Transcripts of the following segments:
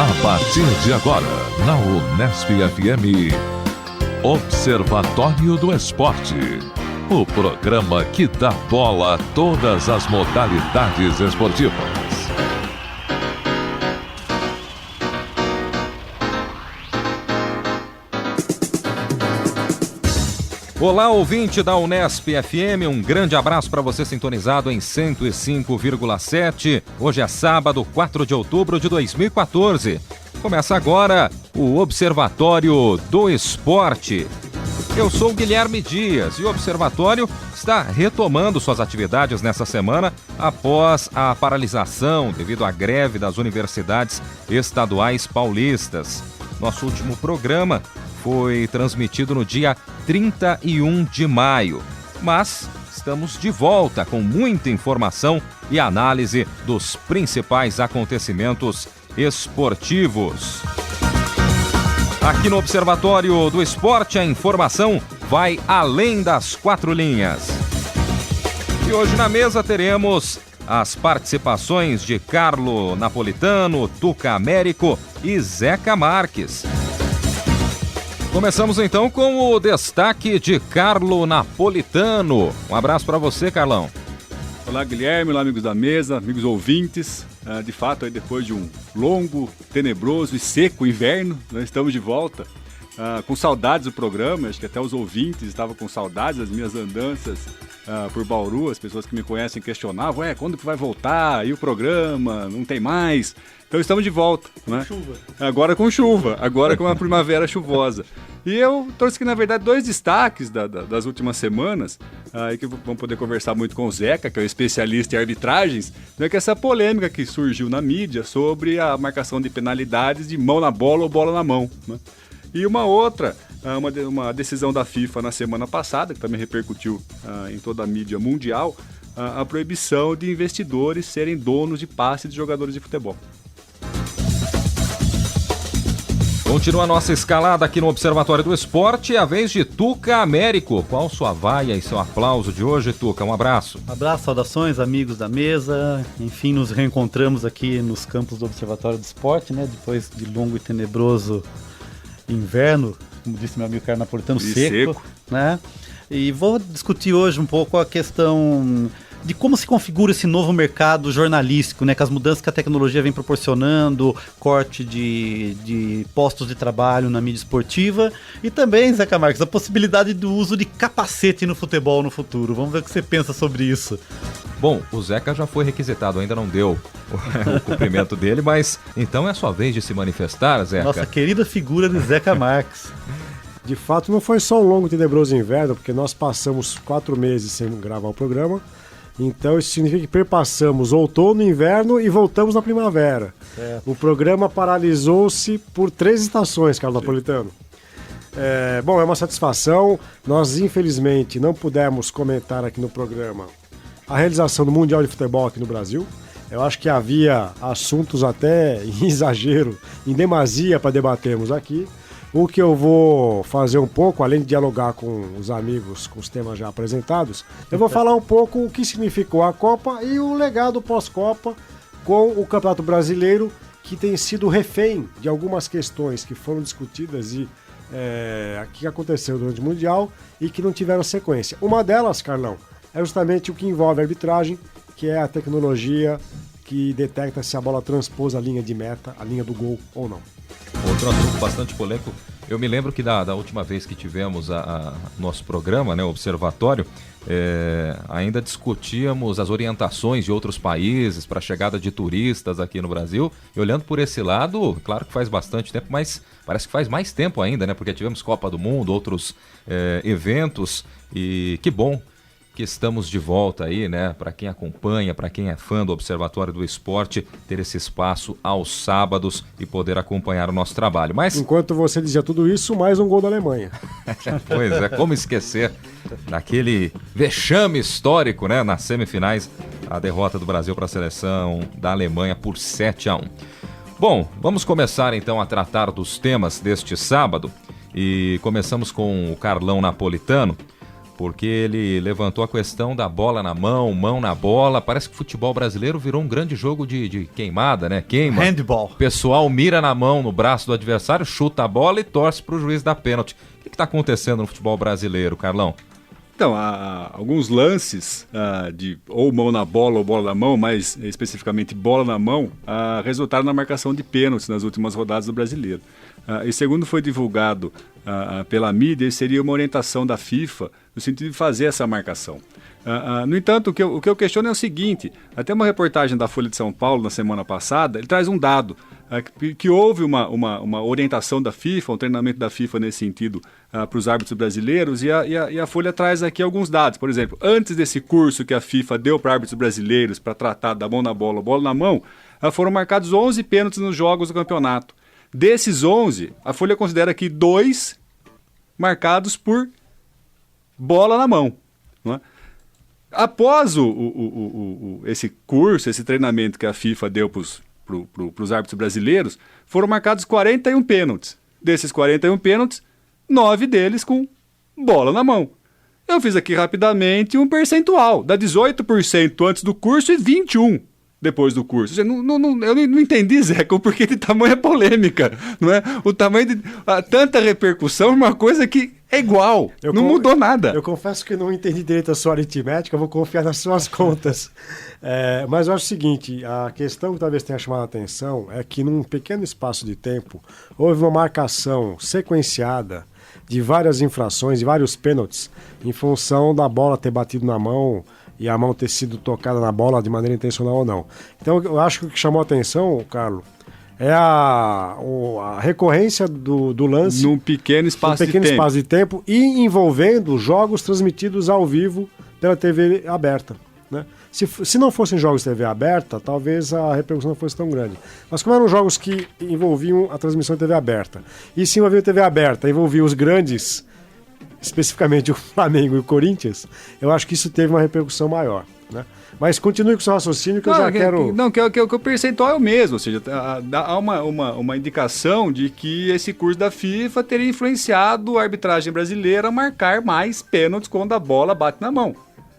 A partir de agora, na Unesp FM, Observatório do Esporte. O programa que dá bola a todas as modalidades esportivas. Olá, ouvinte da Unesp FM, um grande abraço para você sintonizado em 105,7. Hoje é sábado, 4 de outubro de 2014. Começa agora o Observatório do Esporte. Eu sou o Guilherme Dias e o Observatório está retomando suas atividades nessa semana após a paralisação devido à greve das universidades estaduais paulistas. Nosso último programa foi transmitido no dia 31 de maio, mas estamos de volta com muita informação e análise dos principais acontecimentos esportivos. Aqui no Observatório do Esporte, a informação vai além das quatro linhas. E hoje na mesa teremos as participações de Carlo Napolitano, Tuca Américo e Zeca Marques. Começamos então com o destaque de Carlo Napolitano. Um abraço para você, Carlão. Olá, Guilherme, olá, amigos da mesa, amigos ouvintes. De fato, aí depois de um longo, tenebroso e seco inverno, nós estamos de volta. Com saudades do programa, acho que até os ouvintes estavam com saudades das minhas andanças por Bauru. As pessoas que me conhecem questionavam, quando que vai voltar? E o programa? Não tem mais? Então estamos de volta, né? Chuva. Agora com chuva, agora com uma primavera chuvosa. E eu trouxe aqui, na verdade, dois destaques das últimas semanas, aí que vamos poder conversar muito com o Zeca, que é um especialista em arbitragens, né, que é essa polêmica que surgiu na mídia sobre a marcação de penalidades de mão na bola ou bola na mão, né? E uma outra, uma decisão da FIFA na semana passada, que também repercutiu em toda a mídia mundial, a proibição de investidores serem donos de passe de jogadores de futebol. Continua a nossa escalada aqui no Observatório do Esporte, a vez de Tuca Américo. Qual sua vaia e seu aplauso de hoje, Tuca? Um abraço. Abraço, saudações, amigos da mesa. Enfim, nos reencontramos aqui nos campos do Observatório do Esporte, né? Depois de longo e tenebroso inverno, como disse meu amigo Carlo Napolitano, seco, né? E vou discutir hoje um pouco a questão de como se configura esse novo mercado jornalístico, né, com as mudanças que a tecnologia vem proporcionando, corte de postos de trabalho na mídia esportiva e também, Zeca Marques, a possibilidade do uso de capacete no futebol no futuro. Vamos ver o que você pensa sobre isso. Bom, o Zeca já foi requisitado, ainda não deu o cumprimento dele, mas então é a sua vez de se manifestar, Zeca. Nossa querida figura de Zeca Marques. De fato, não foi só um longo e tenebroso inverno, porque nós passamos 4 meses sem gravar o programa. Então isso significa que perpassamos outono, inverno e voltamos na primavera. O programa paralisou-se por 3 estações, Carlo Napolitano. É uma satisfação. Nós, infelizmente, não pudemos comentar aqui no programa a realização do Mundial de Futebol aqui no Brasil. Eu acho que havia assuntos até em exagero, em demasia para debatermos aqui. O que eu vou fazer um pouco, além de dialogar com os amigos, com os temas já apresentados, eu vou falar um pouco o que significou a Copa e o legado pós-Copa com o Campeonato Brasileiro, que tem sido refém de algumas questões que foram discutidas e que aconteceu durante o Mundial e que não tiveram sequência. Uma delas, Carlão, é justamente o que envolve a arbitragem, que é a tecnologia que detecta se a bola transpôs a linha de meta, a linha do gol ou não. Outro assunto bastante polêmico. Eu me lembro que da última vez que tivemos nosso programa, né, o Observatório, ainda discutíamos as orientações de outros países para a chegada de turistas aqui no Brasil. E olhando por esse lado, claro que faz bastante tempo, mas parece que faz mais tempo ainda, né? Porque tivemos Copa do Mundo, outros eventos, e que bom que estamos de volta aí, né? Para quem acompanha, para quem é fã do Observatório do Esporte, ter esse espaço aos sábados e poder acompanhar o nosso trabalho. Mas enquanto você dizia tudo isso, mais um gol da Alemanha. Pois é, como esquecer daquele vexame histórico, né? Nas semifinais, a derrota do Brasil para a seleção da Alemanha por 7-1. Bom, vamos começar então a tratar dos temas deste sábado e começamos com o Carlão Napolitano, porque ele levantou a questão da bola na mão, mão na bola. Parece que o futebol brasileiro virou um grande jogo de queimada, né? Queima. Handball. O pessoal mira na mão, no braço do adversário, chuta a bola e torce para o juiz dar pênalti. O que está acontecendo no futebol brasileiro, Carlão? Então, há alguns lances de ou mão na bola ou bola na mão, mais especificamente bola na mão, resultaram na marcação de pênaltis nas últimas rodadas do Brasileiro. E segundo foi divulgado pela mídia, seria uma orientação da FIFA no sentido de fazer essa marcação. No entanto, o que eu questiono é o seguinte: até uma reportagem da Folha de São Paulo na semana passada, ele traz um dado, que houve uma orientação da FIFA, um treinamento da FIFA nesse sentido para os árbitros brasileiros, e a Folha traz aqui alguns dados. Por exemplo, antes desse curso que a FIFA deu para árbitros brasileiros para tratar da mão na bola, bola na mão, foram marcados 11 pênaltis nos jogos do campeonato. Desses 11, a Folha considera que 2 marcados por bola na mão, não é? Após esse curso, esse treinamento que a FIFA deu para os árbitros brasileiros, foram marcados 41 pênaltis. Desses 41 pênaltis, 9 deles com bola na mão. Eu fiz aqui rapidamente um percentual, dá 18% antes do curso e 21% depois do curso. Eu não entendi, Zeca, o porquê de tamanha polêmica, não é? O tamanho de tanta repercussão é uma coisa que é igual, não mudou nada. Eu confesso que não entendi direito a sua aritmética, eu vou confiar nas suas contas. Mas eu acho o seguinte, a questão que talvez tenha chamado a atenção é que num pequeno espaço de tempo houve uma marcação sequenciada de várias infrações, de vários pênaltis, em função da bola ter batido na mão e a mão ter sido tocada na bola de maneira intencional ou não. Então eu acho que o que chamou a atenção, Carlos, é a recorrência do lance num pequeno espaço de tempo e envolvendo jogos transmitidos ao vivo pela TV aberta, né? Se não fossem jogos de TV aberta, talvez a repercussão não fosse tão grande. Mas como eram jogos que envolviam a transmissão de TV aberta, e se envolviam TV aberta, envolviam os grandes, especificamente o Flamengo e o Corinthians, eu acho que isso teve uma repercussão maior, né? Mas continue com o seu raciocínio que eu já quero... Não, que o percentual é o mesmo, ou seja, há uma indicação de que esse curso da FIFA teria influenciado a arbitragem brasileira a marcar mais pênaltis quando a bola bate na mão.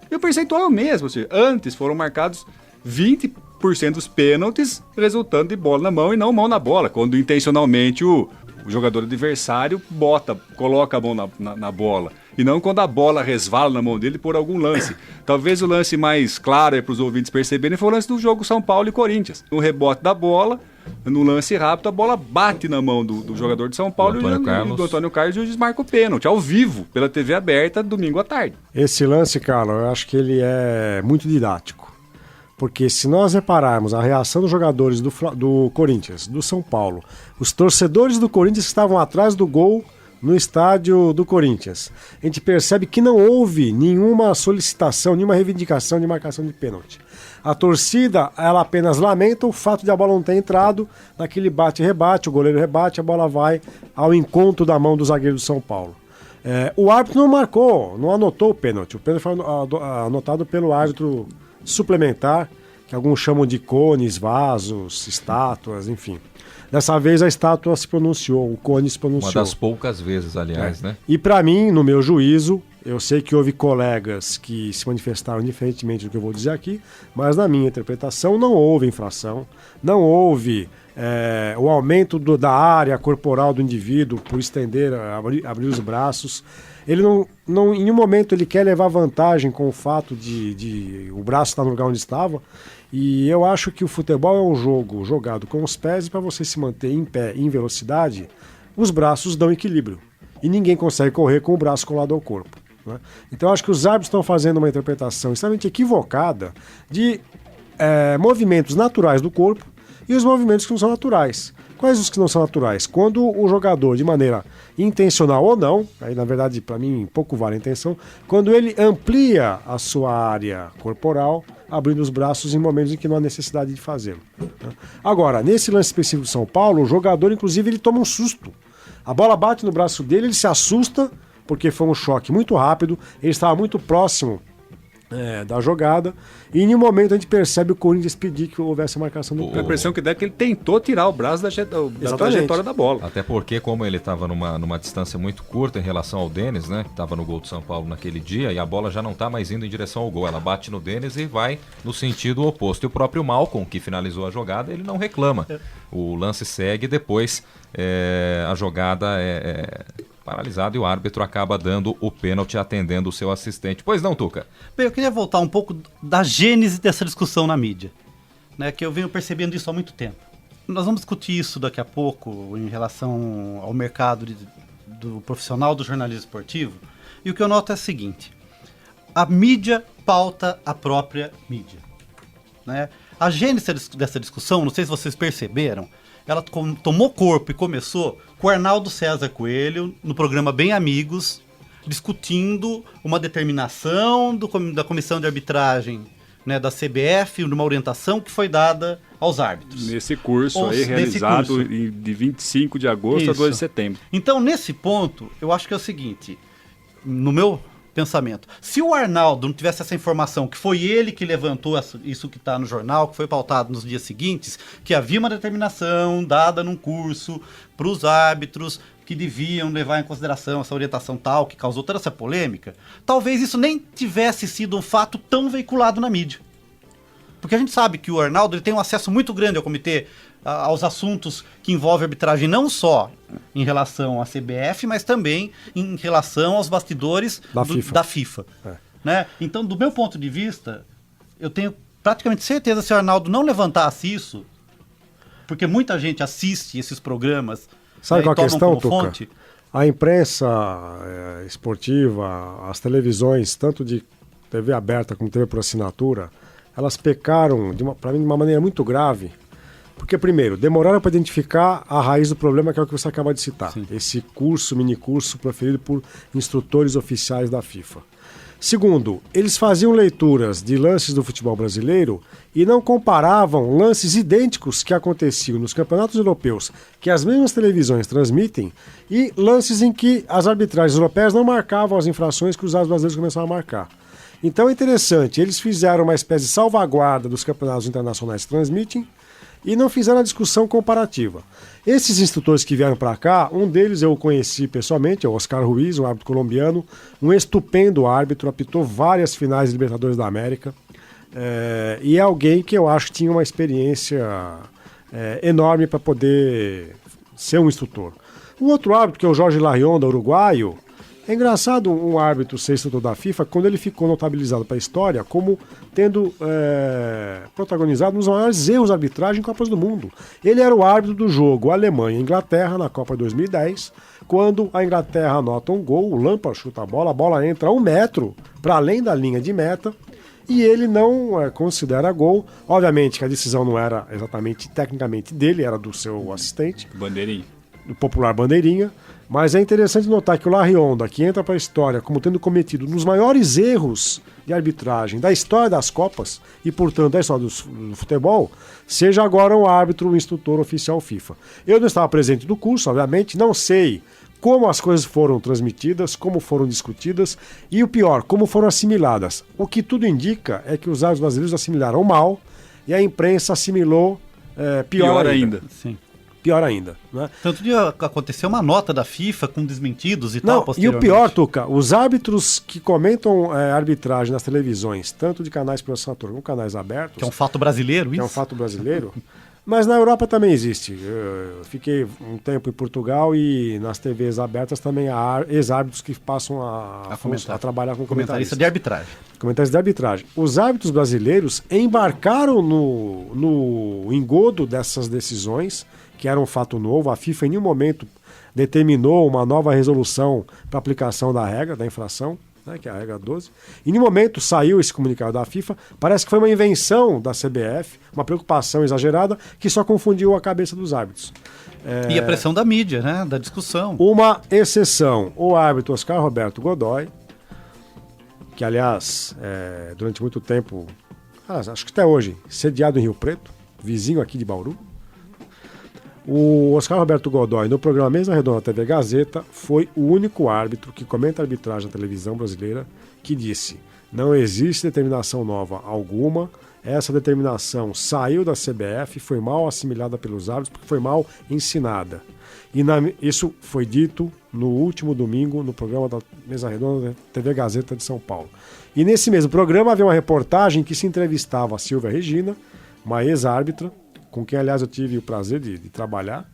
E o percentual é o mesmo, ou seja, antes foram marcados 20% dos pênaltis resultando de bola na mão e não mão na bola, quando intencionalmente o jogador adversário coloca a mão na bola. E não quando a bola resvala na mão dele por algum lance. Talvez o lance mais claro para os ouvintes perceberem foi o lance do jogo São Paulo e Corinthians. No rebote da bola, no lance rápido, a bola bate na mão do jogador de São Paulo do Antônio Carlos e o juiz marca o pênalti, ao vivo, pela TV aberta, domingo à tarde. Esse lance, Carlos, eu acho que ele é muito didático. Porque se nós repararmos a reação dos jogadores do Corinthians, do São Paulo, os torcedores do Corinthians que estavam atrás do gol no estádio do Corinthians, a gente percebe que não houve nenhuma solicitação, nenhuma reivindicação de marcação de pênalti. A torcida, ela apenas lamenta o fato de a bola não ter entrado naquele bate-rebate, o goleiro rebate, a bola vai ao encontro da mão do zagueiro do São Paulo. O árbitro não marcou, não anotou o pênalti. O pênalti foi anotado pelo árbitro suplementar, que alguns chamam de cones, vasos, estátuas, enfim. Dessa vez a estátua se pronunciou, o cone se pronunciou. Uma das poucas vezes, aliás, né? E para mim, no meu juízo, eu sei que houve colegas que se manifestaram diferentemente do que eu vou dizer aqui, mas na minha interpretação não houve infração, não houve o aumento da área corporal do indivíduo por estender, abrir os braços. Ele não, em nenhum momento ele quer levar vantagem com o fato de o braço estar no lugar onde estava. E eu acho que o futebol é um jogo jogado com os pés, e para você se manter em pé em velocidade, os braços dão equilíbrio. E ninguém consegue correr com o braço colado ao corpo, né? Então eu acho que os árbitros estão fazendo uma interpretação extremamente equivocada de movimentos naturais do corpo e os movimentos que não são naturais. Quais os que não são naturais? Quando o jogador, de maneira intencional ou não, aí na verdade para mim pouco vale a intenção, quando ele amplia a sua área corporal, abrindo os braços em momentos em que não há necessidade de fazê-lo. Agora, nesse lance específico de São Paulo, o jogador, inclusive, ele toma um susto. A bola bate no braço dele, ele se assusta, porque foi um choque muito rápido, ele estava muito próximo da jogada, e em um momento a gente percebe o Corinthians pedir que houvesse a marcação do A pênalti. impressão que dá é que ele tentou tirar o braço da trajetória da bola. Até porque, como ele estava numa distância muito curta em relação ao Denis, né? Que estava no gol do São Paulo naquele dia, e a bola já não está mais indo em direção ao gol. Ela bate no Denis e vai no sentido oposto. E o próprio Malcom, que finalizou a jogada, ele não reclama. O lance segue, depois a jogada é paralisada e o árbitro acaba dando o pênalti, atendendo o seu assistente. Pois não, Tuca? Bem, eu queria voltar um pouco da gênese dessa discussão na mídia, né, que eu venho percebendo isso há muito tempo. Nós vamos discutir isso daqui a pouco em relação ao mercado do profissional do jornalismo esportivo, e o que eu noto é o seguinte: a mídia pauta a própria mídia, né? A gênese dessa discussão, não sei se vocês perceberam, ela tomou corpo e começou com o Arnaldo César Coelho, no programa Bem Amigos, discutindo uma determinação da comissão de arbitragem, né, da CBF, numa orientação que foi dada aos árbitros. Nesse curso realizado de 25 de agosto a 2 de setembro. Então, nesse ponto, eu acho que é o seguinte, no meu pensamento, se o Arnaldo não tivesse essa informação, que foi ele que levantou isso que está no jornal, que foi pautado nos dias seguintes, que havia uma determinação dada num curso para os árbitros que deviam levar em consideração essa orientação tal, que causou toda essa polêmica, talvez isso nem tivesse sido um fato tão veiculado na mídia. Porque a gente sabe que o Arnaldo ele tem um acesso muito grande ao comitê, aos assuntos que envolvem arbitragem, não só em relação à CBF, mas também em relação aos bastidores da FIFA. Né? Então, do meu ponto de vista, eu tenho praticamente certeza, se o Arnaldo não levantasse isso, porque muita gente assiste esses programas. Sabe qual a questão, Tuca? Fonte. A imprensa esportiva, as televisões, tanto de TV aberta como TV por assinatura, elas pecaram, para mim, de uma maneira muito grave. Porque, primeiro, demoraram para identificar a raiz do problema, que é o que você acaba de citar. Sim. Esse minicurso proferido por instrutores oficiais da FIFA. Segundo, eles faziam leituras de lances do futebol brasileiro e não comparavam lances idênticos que aconteciam nos campeonatos europeus, que as mesmas televisões transmitem, e lances em que as arbitragens europeias não marcavam as infrações que os brasileiros começaram a marcar. Então é interessante, eles fizeram uma espécie de salvaguarda dos campeonatos internacionais que transmitem, e não fizeram a discussão comparativa. Esses instrutores que vieram para cá, um deles eu conheci pessoalmente, é o Oscar Ruiz, um árbitro colombiano, um estupendo árbitro, apitou várias finais de Libertadores da América, e é alguém que eu acho que tinha uma experiência enorme para poder ser um instrutor. Um outro árbitro, que é o Jorge Larionda, uruguaio, é engraçado um árbitro ser instrutor da FIFA quando ele ficou notabilizado para a história como tendo protagonizado um dos maiores erros de arbitragem em Copas do Mundo. Ele era o árbitro do jogo Alemanha-Inglaterra na Copa 2010, quando a Inglaterra anota um gol, o Lampard chuta a bola entra 1 metro para além da linha de meta, e ele não considera gol. Obviamente que a decisão não era exatamente tecnicamente dele, era do seu assistente. Bandeirinha. O popular Bandeirinha. Mas é interessante notar que o Larionda, que entra para a história como tendo cometido um dos maiores erros de arbitragem da história das Copas e, portanto, da história do futebol, seja agora um árbitro, um instrutor oficial FIFA. Eu não estava presente no curso, obviamente, não sei como as coisas foram transmitidas, como foram discutidas e, o pior, como foram assimiladas. O que tudo indica é que os árbitros brasileiros assimilaram mal e a imprensa assimilou pior ainda. Sim. Pior ainda, né? Tanto de acontecer uma nota da FIFA com desmentidos e não, tal, posteriormente. E o pior, Tuca, os árbitros que comentam arbitragem nas televisões, tanto de canais por assinatura como canais abertos... Que é um fato brasileiro, isso? Que é um fato brasileiro, mas na Europa também existe. Eu fiquei um tempo em Portugal e nas TVs abertas também há ex-árbitros que passam a trabalhar com comentaristas de arbitragem. Comentaristas de arbitragem. Os árbitros brasileiros embarcaram no engodo dessas decisões, que era um fato novo. A FIFA em nenhum momento determinou uma nova resolução para aplicação da regra, da infração, né, que é a regra 12. Em nenhum momento saiu esse comunicado da FIFA. Parece que foi uma invenção da CBF, uma preocupação exagerada que só confundiu a cabeça dos árbitros. E a pressão da mídia, né, da discussão. Uma exceção, o árbitro Oscar Roberto Godoy, que aliás, durante muito tempo, acho que até hoje, sediado em Rio Preto, vizinho aqui de Bauru. O Oscar Roberto Godoy, no programa Mesa Redonda TV Gazeta, foi o único árbitro que comenta a arbitragem na televisão brasileira que disse: Não existe determinação nova alguma. Essa determinação saiu da CBF, foi mal assimilada pelos árbitros, porque foi mal ensinada. E isso foi dito no último domingo, no programa da Mesa Redonda da TV Gazeta de São Paulo. E nesse mesmo programa havia uma reportagem que se entrevistava a Silvia Regina, uma ex-árbitra, com quem, aliás, eu tive o prazer de trabalhar.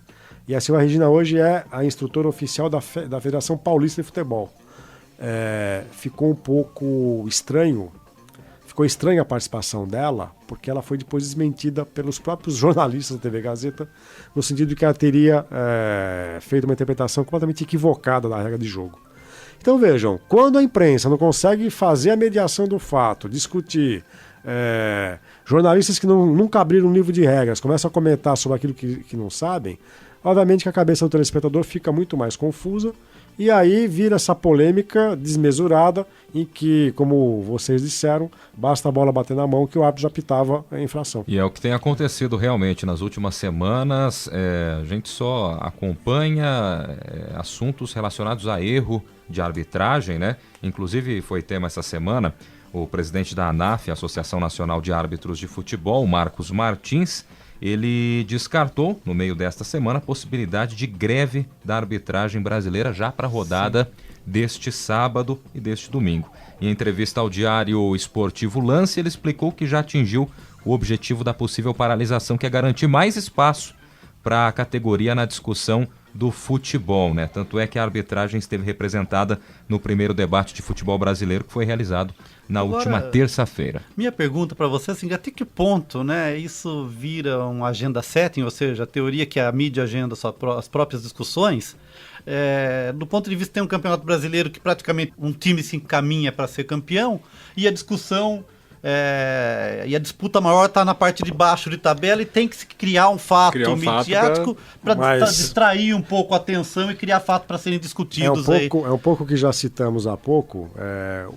E a Silvia Regina hoje é a instrutora oficial da Federação Paulista de Futebol. Ficou um pouco estranho. Ficou estranha a participação dela, porque ela foi depois desmentida pelos próprios jornalistas da TV Gazeta, no sentido de que ela teria feito uma interpretação completamente equivocada da regra de jogo. Então vejam, quando a imprensa não consegue fazer a mediação do fato, discutir, jornalistas que nunca abriram um livro de regras começam a comentar sobre aquilo que não sabem, obviamente que a cabeça do telespectador fica muito mais confusa. E aí vira essa polêmica desmesurada em que, como vocês disseram, basta a bola bater na mão que o árbitro já pitava a infração. E é o que tem acontecido realmente nas últimas semanas. A gente só acompanha assuntos relacionados a erro de arbitragem, né? Inclusive foi tema essa semana o presidente da ANAF, Associação Nacional de Árbitros de Futebol, Marcos Martins. Ele descartou, no meio desta semana, a possibilidade de greve da arbitragem brasileira já para a rodada deste sábado e deste domingo. Em entrevista ao Diário Esportivo Lance, ele explicou que já atingiu o objetivo da possível paralisação, que é garantir mais espaço para a categoria na discussão do futebol, né? Tanto é que a arbitragem esteve representada no primeiro debate de futebol brasileiro que foi realizado na última terça-feira. Minha pergunta para você é assim, até que ponto, né, isso vira um agenda setting, ou seja, a teoria que a mídia agenda as próprias discussões, do ponto de vista tem um campeonato brasileiro que praticamente um time se encaminha para ser campeão e a discussão e a disputa maior está na parte de baixo de tabela e tem que se criar um fato midiático para distrair um pouco a atenção e criar fatos para serem discutidos. É um pouco que já citamos há pouco.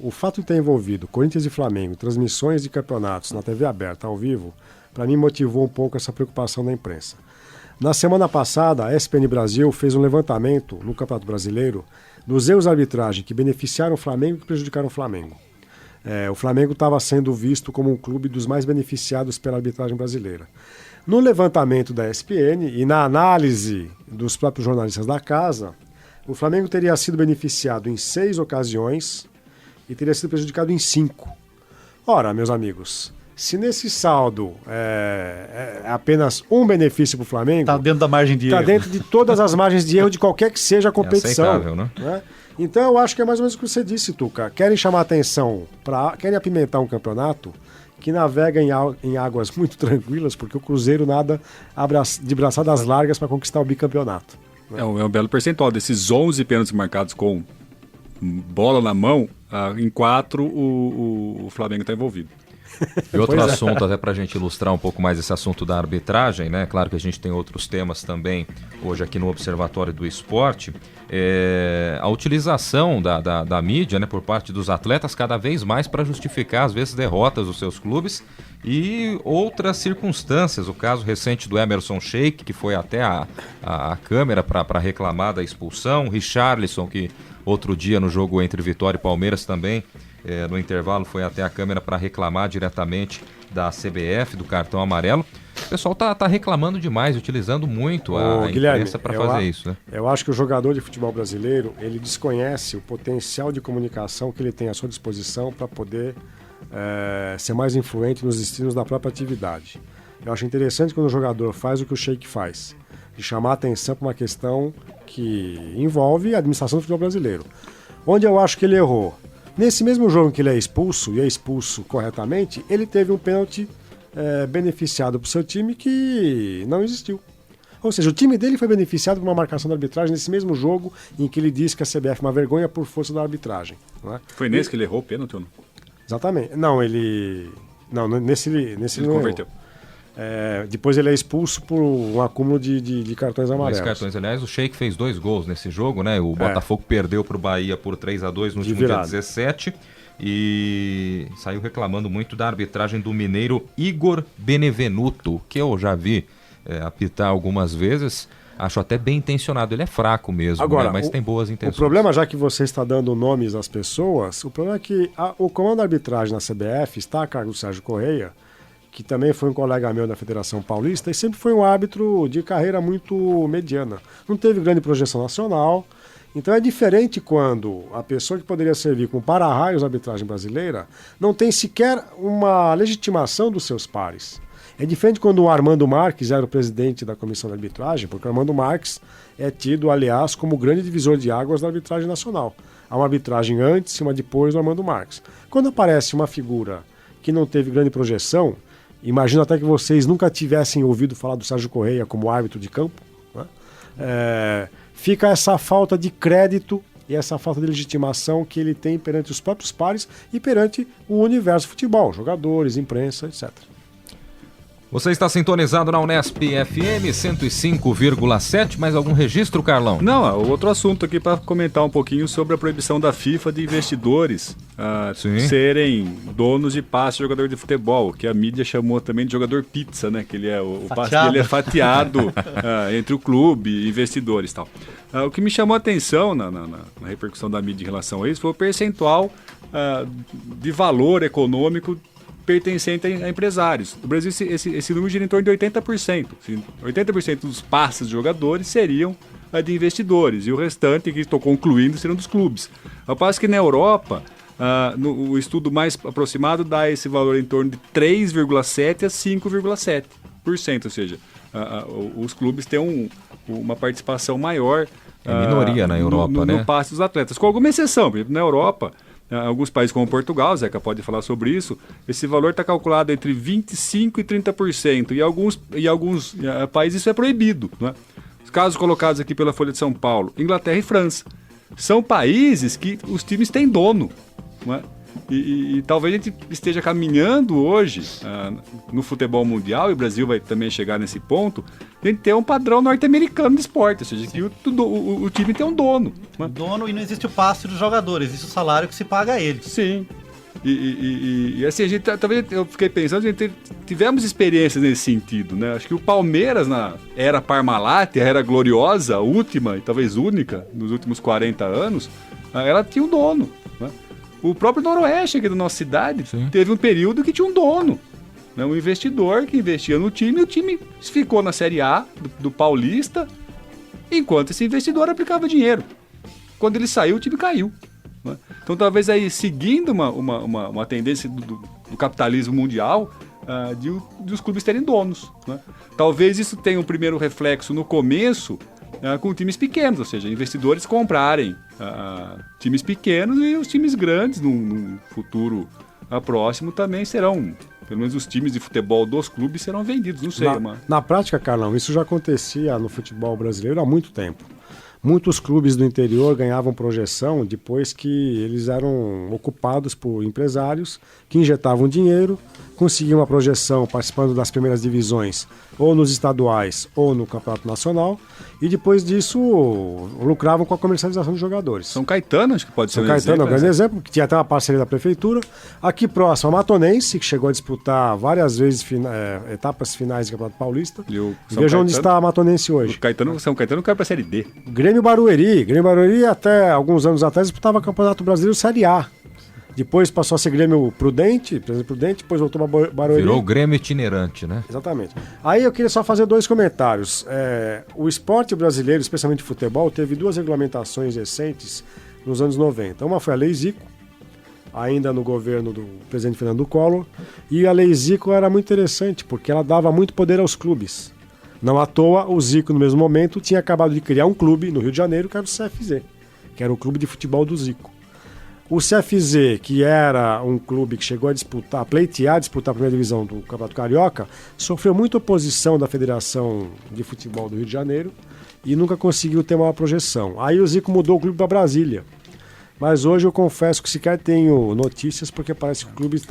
O fato de ter envolvido Corinthians e Flamengo, transmissões de campeonatos na TV aberta, ao vivo, para mim motivou um pouco essa preocupação da imprensa. Na semana passada, a ESPN Brasil fez um levantamento no Campeonato Brasileiro dos erros de arbitragem que beneficiaram o Flamengo e que prejudicaram o Flamengo. O Flamengo estava sendo visto como um clube dos mais beneficiados pela arbitragem brasileira. No levantamento da ESPN e na análise dos próprios jornalistas da casa, o Flamengo teria sido beneficiado em 6 ocasiões e teria sido prejudicado em 5. Ora, meus amigos, se nesse saldo é apenas um benefício para o Flamengo... Está dentro da margem de erro. Está dentro de todas as margens de erro de qualquer que seja a competição. É aceitável, né? Então eu acho que é mais ou menos o que você disse, Tuca. Querem chamar atenção, querem apimentar um campeonato que navega em águas muito tranquilas, porque o Cruzeiro nada de braçadas largas para conquistar o bicampeonato. É um belo percentual. Desses 11 pênaltis marcados com bola na mão, em 4 o Flamengo está envolvido. E outro assunto, até para a gente ilustrar um pouco mais esse assunto da arbitragem, né? Claro que a gente tem outros temas também hoje aqui no Observatório do Esporte. A utilização da mídia, né, por parte dos atletas cada vez mais para justificar, às vezes, derrotas dos seus clubes e outras circunstâncias. O caso recente do Emerson Sheik, que foi até a câmera para reclamar da expulsão. Richarlison, que outro dia no jogo entre Vitória e Palmeiras também, no intervalo, foi até a câmera para reclamar diretamente da CBF, do cartão amarelo. O pessoal tá reclamando demais, utilizando muito a imprensa para fazer isso, né? Eu acho que o jogador de futebol brasileiro, ele desconhece o potencial de comunicação que ele tem à sua disposição para poder ser mais influente nos destinos da própria atividade. Eu acho interessante quando o jogador faz o que o Sheik faz, de chamar a atenção para uma questão que envolve a administração do futebol brasileiro. Onde eu acho que ele errou? Nesse mesmo jogo que ele é expulso, e é expulso corretamente, ele teve um pênalti beneficiado para o seu time que não existiu. Ou seja, o time dele foi beneficiado por uma marcação da arbitragem nesse mesmo jogo em que ele disse que a CBF é uma vergonha por força da arbitragem. Não é? Foi nesse que ele errou o pênalti ou não? Exatamente. Não, nesse ele não converteu. Depois ele é expulso por um acúmulo de cartões amarelos. Cartões, aliás, o Sheik fez 2 gols nesse jogo, né? O Botafogo perdeu para o Bahia por 3-2 no último dia 17 e saiu reclamando muito da arbitragem do mineiro Igor Benevenuto, que eu já vi apitar algumas vezes. Acho até bem intencionado. Ele é fraco mesmo, Agora, né? Mas tem boas intenções. O problema, já que você está dando nomes às pessoas, o problema é que o comando da arbitragem na CBF está a cargo do Sérgio Correia, que também foi um colega meu da Federação Paulista e sempre foi um árbitro de carreira muito mediana. Não teve grande projeção nacional. Então é diferente quando a pessoa que poderia servir como para-raios da arbitragem brasileira não tem sequer uma legitimação dos seus pares. É diferente quando o Armando Marques era o presidente da comissão de arbitragem, porque o Armando Marques é tido, aliás, como o grande divisor de águas da arbitragem nacional. Há uma arbitragem antes e uma depois do Armando Marques. Quando aparece uma figura que não teve grande projeção, imagino até que vocês nunca tivessem ouvido falar do Sérgio Correia como árbitro de campo, né? Fica essa falta de crédito e essa falta de legitimação que ele tem perante os próprios pares e perante o universo do futebol, jogadores, imprensa, etc. Você está sintonizado na Unesp FM 105,7. Mais algum registro, Carlão? Não, outro assunto aqui para comentar um pouquinho sobre a proibição da FIFA de investidores serem donos de passe de jogador de futebol, que a mídia chamou também de jogador pizza, né? Que ele é o passe dele é fatiado entre o clube e investidores e tal. O que me chamou a atenção na repercussão da mídia em relação a isso foi o percentual de valor econômico pertencente a empresários. No Brasil, esse número gira em torno de 80%. 80% dos passes de jogadores seriam de investidores, e o restante, que estou concluindo, seriam dos clubes. Ao passo que na Europa, o estudo mais aproximado dá esse valor em torno de 3,7% a 5,7%, ou seja, os clubes têm uma participação maior. É minoria na Europa, no passe dos atletas, com alguma exceção. Por exemplo, na Europa, alguns países como Portugal, Zeca pode falar sobre isso, esse valor está calculado entre 25% e 30%, e alguns países isso é proibido, né? Os casos colocados aqui pela Folha de São Paulo, Inglaterra e França, são países que os times têm dono, né? E talvez a gente esteja caminhando hoje no futebol mundial, e o Brasil vai também chegar nesse ponto, de a gente ter um padrão norte-americano de esporte, ou seja, que o time tem um dono. Né? Dono, e não existe o passe dos jogadores, existe o salário que se paga a eles. Sim. E assim, talvez eu fiquei pensando, tivemos experiências nesse sentido, né? Acho que o Palmeiras, na era Parmalat, a era gloriosa, a última e talvez única nos últimos 40 anos, ela tinha um dono, né? O próprio Noroeste aqui da nossa cidade teve um período que tinha um dono, né? Um investidor que investia no time, e o time ficou na Série A do Paulista, enquanto esse investidor aplicava dinheiro. Quando ele saiu, o time caiu, né? Então talvez aí, seguindo uma tendência do capitalismo mundial, de os clubes terem donos, né? Talvez isso tenha um primeiro reflexo no começo, com times pequenos, ou seja, investidores comprarem times pequenos, e os times grandes, num futuro próximo, também serão, pelo menos os times de futebol dos clubes serão vendidos, não sei. Na prática, Carlão, isso já acontecia no futebol brasileiro há muito tempo. Muitos clubes do interior ganhavam projeção depois que eles eram ocupados por empresários que injetavam dinheiro, conseguiam uma projeção participando das primeiras divisões, ou nos estaduais, ou no Campeonato Nacional, e depois disso lucravam com a comercialização dos jogadores. São Caetano, acho que pode ser um exemplo. São Caetano é um grande exemplo, que tinha até uma parceria da prefeitura. Aqui próximo, a Matonense, que chegou a disputar várias vezes etapas finais do Campeonato Paulista. Veja onde está a Matonense hoje. São Caetano caiu para a Série D. Grêmio Barueri, até alguns anos atrás, disputava o Campeonato Brasileiro Série A. Depois passou a ser Grêmio Prudente, depois voltou para Barueri. Virou o Grêmio itinerante, né? Exatamente. Aí eu queria só fazer dois comentários. O esporte brasileiro, especialmente o futebol, teve duas regulamentações recentes nos anos 90. Uma foi a Lei Zico, ainda no governo do presidente Fernando Collor, e a Lei Zico era muito interessante, porque ela dava muito poder aos clubes. Não à toa, o Zico, no mesmo momento, tinha acabado de criar um clube no Rio de Janeiro, que era o CFZ, que era o clube de futebol do Zico. O CFZ, que era um clube que chegou a disputar a primeira divisão do Campeonato Carioca, sofreu muita oposição da Federação de Futebol do Rio de Janeiro e nunca conseguiu ter uma projeção. Aí o Zico mudou o clube para Brasília. Mas hoje eu confesso que sequer tenho notícias, porque parece que o clube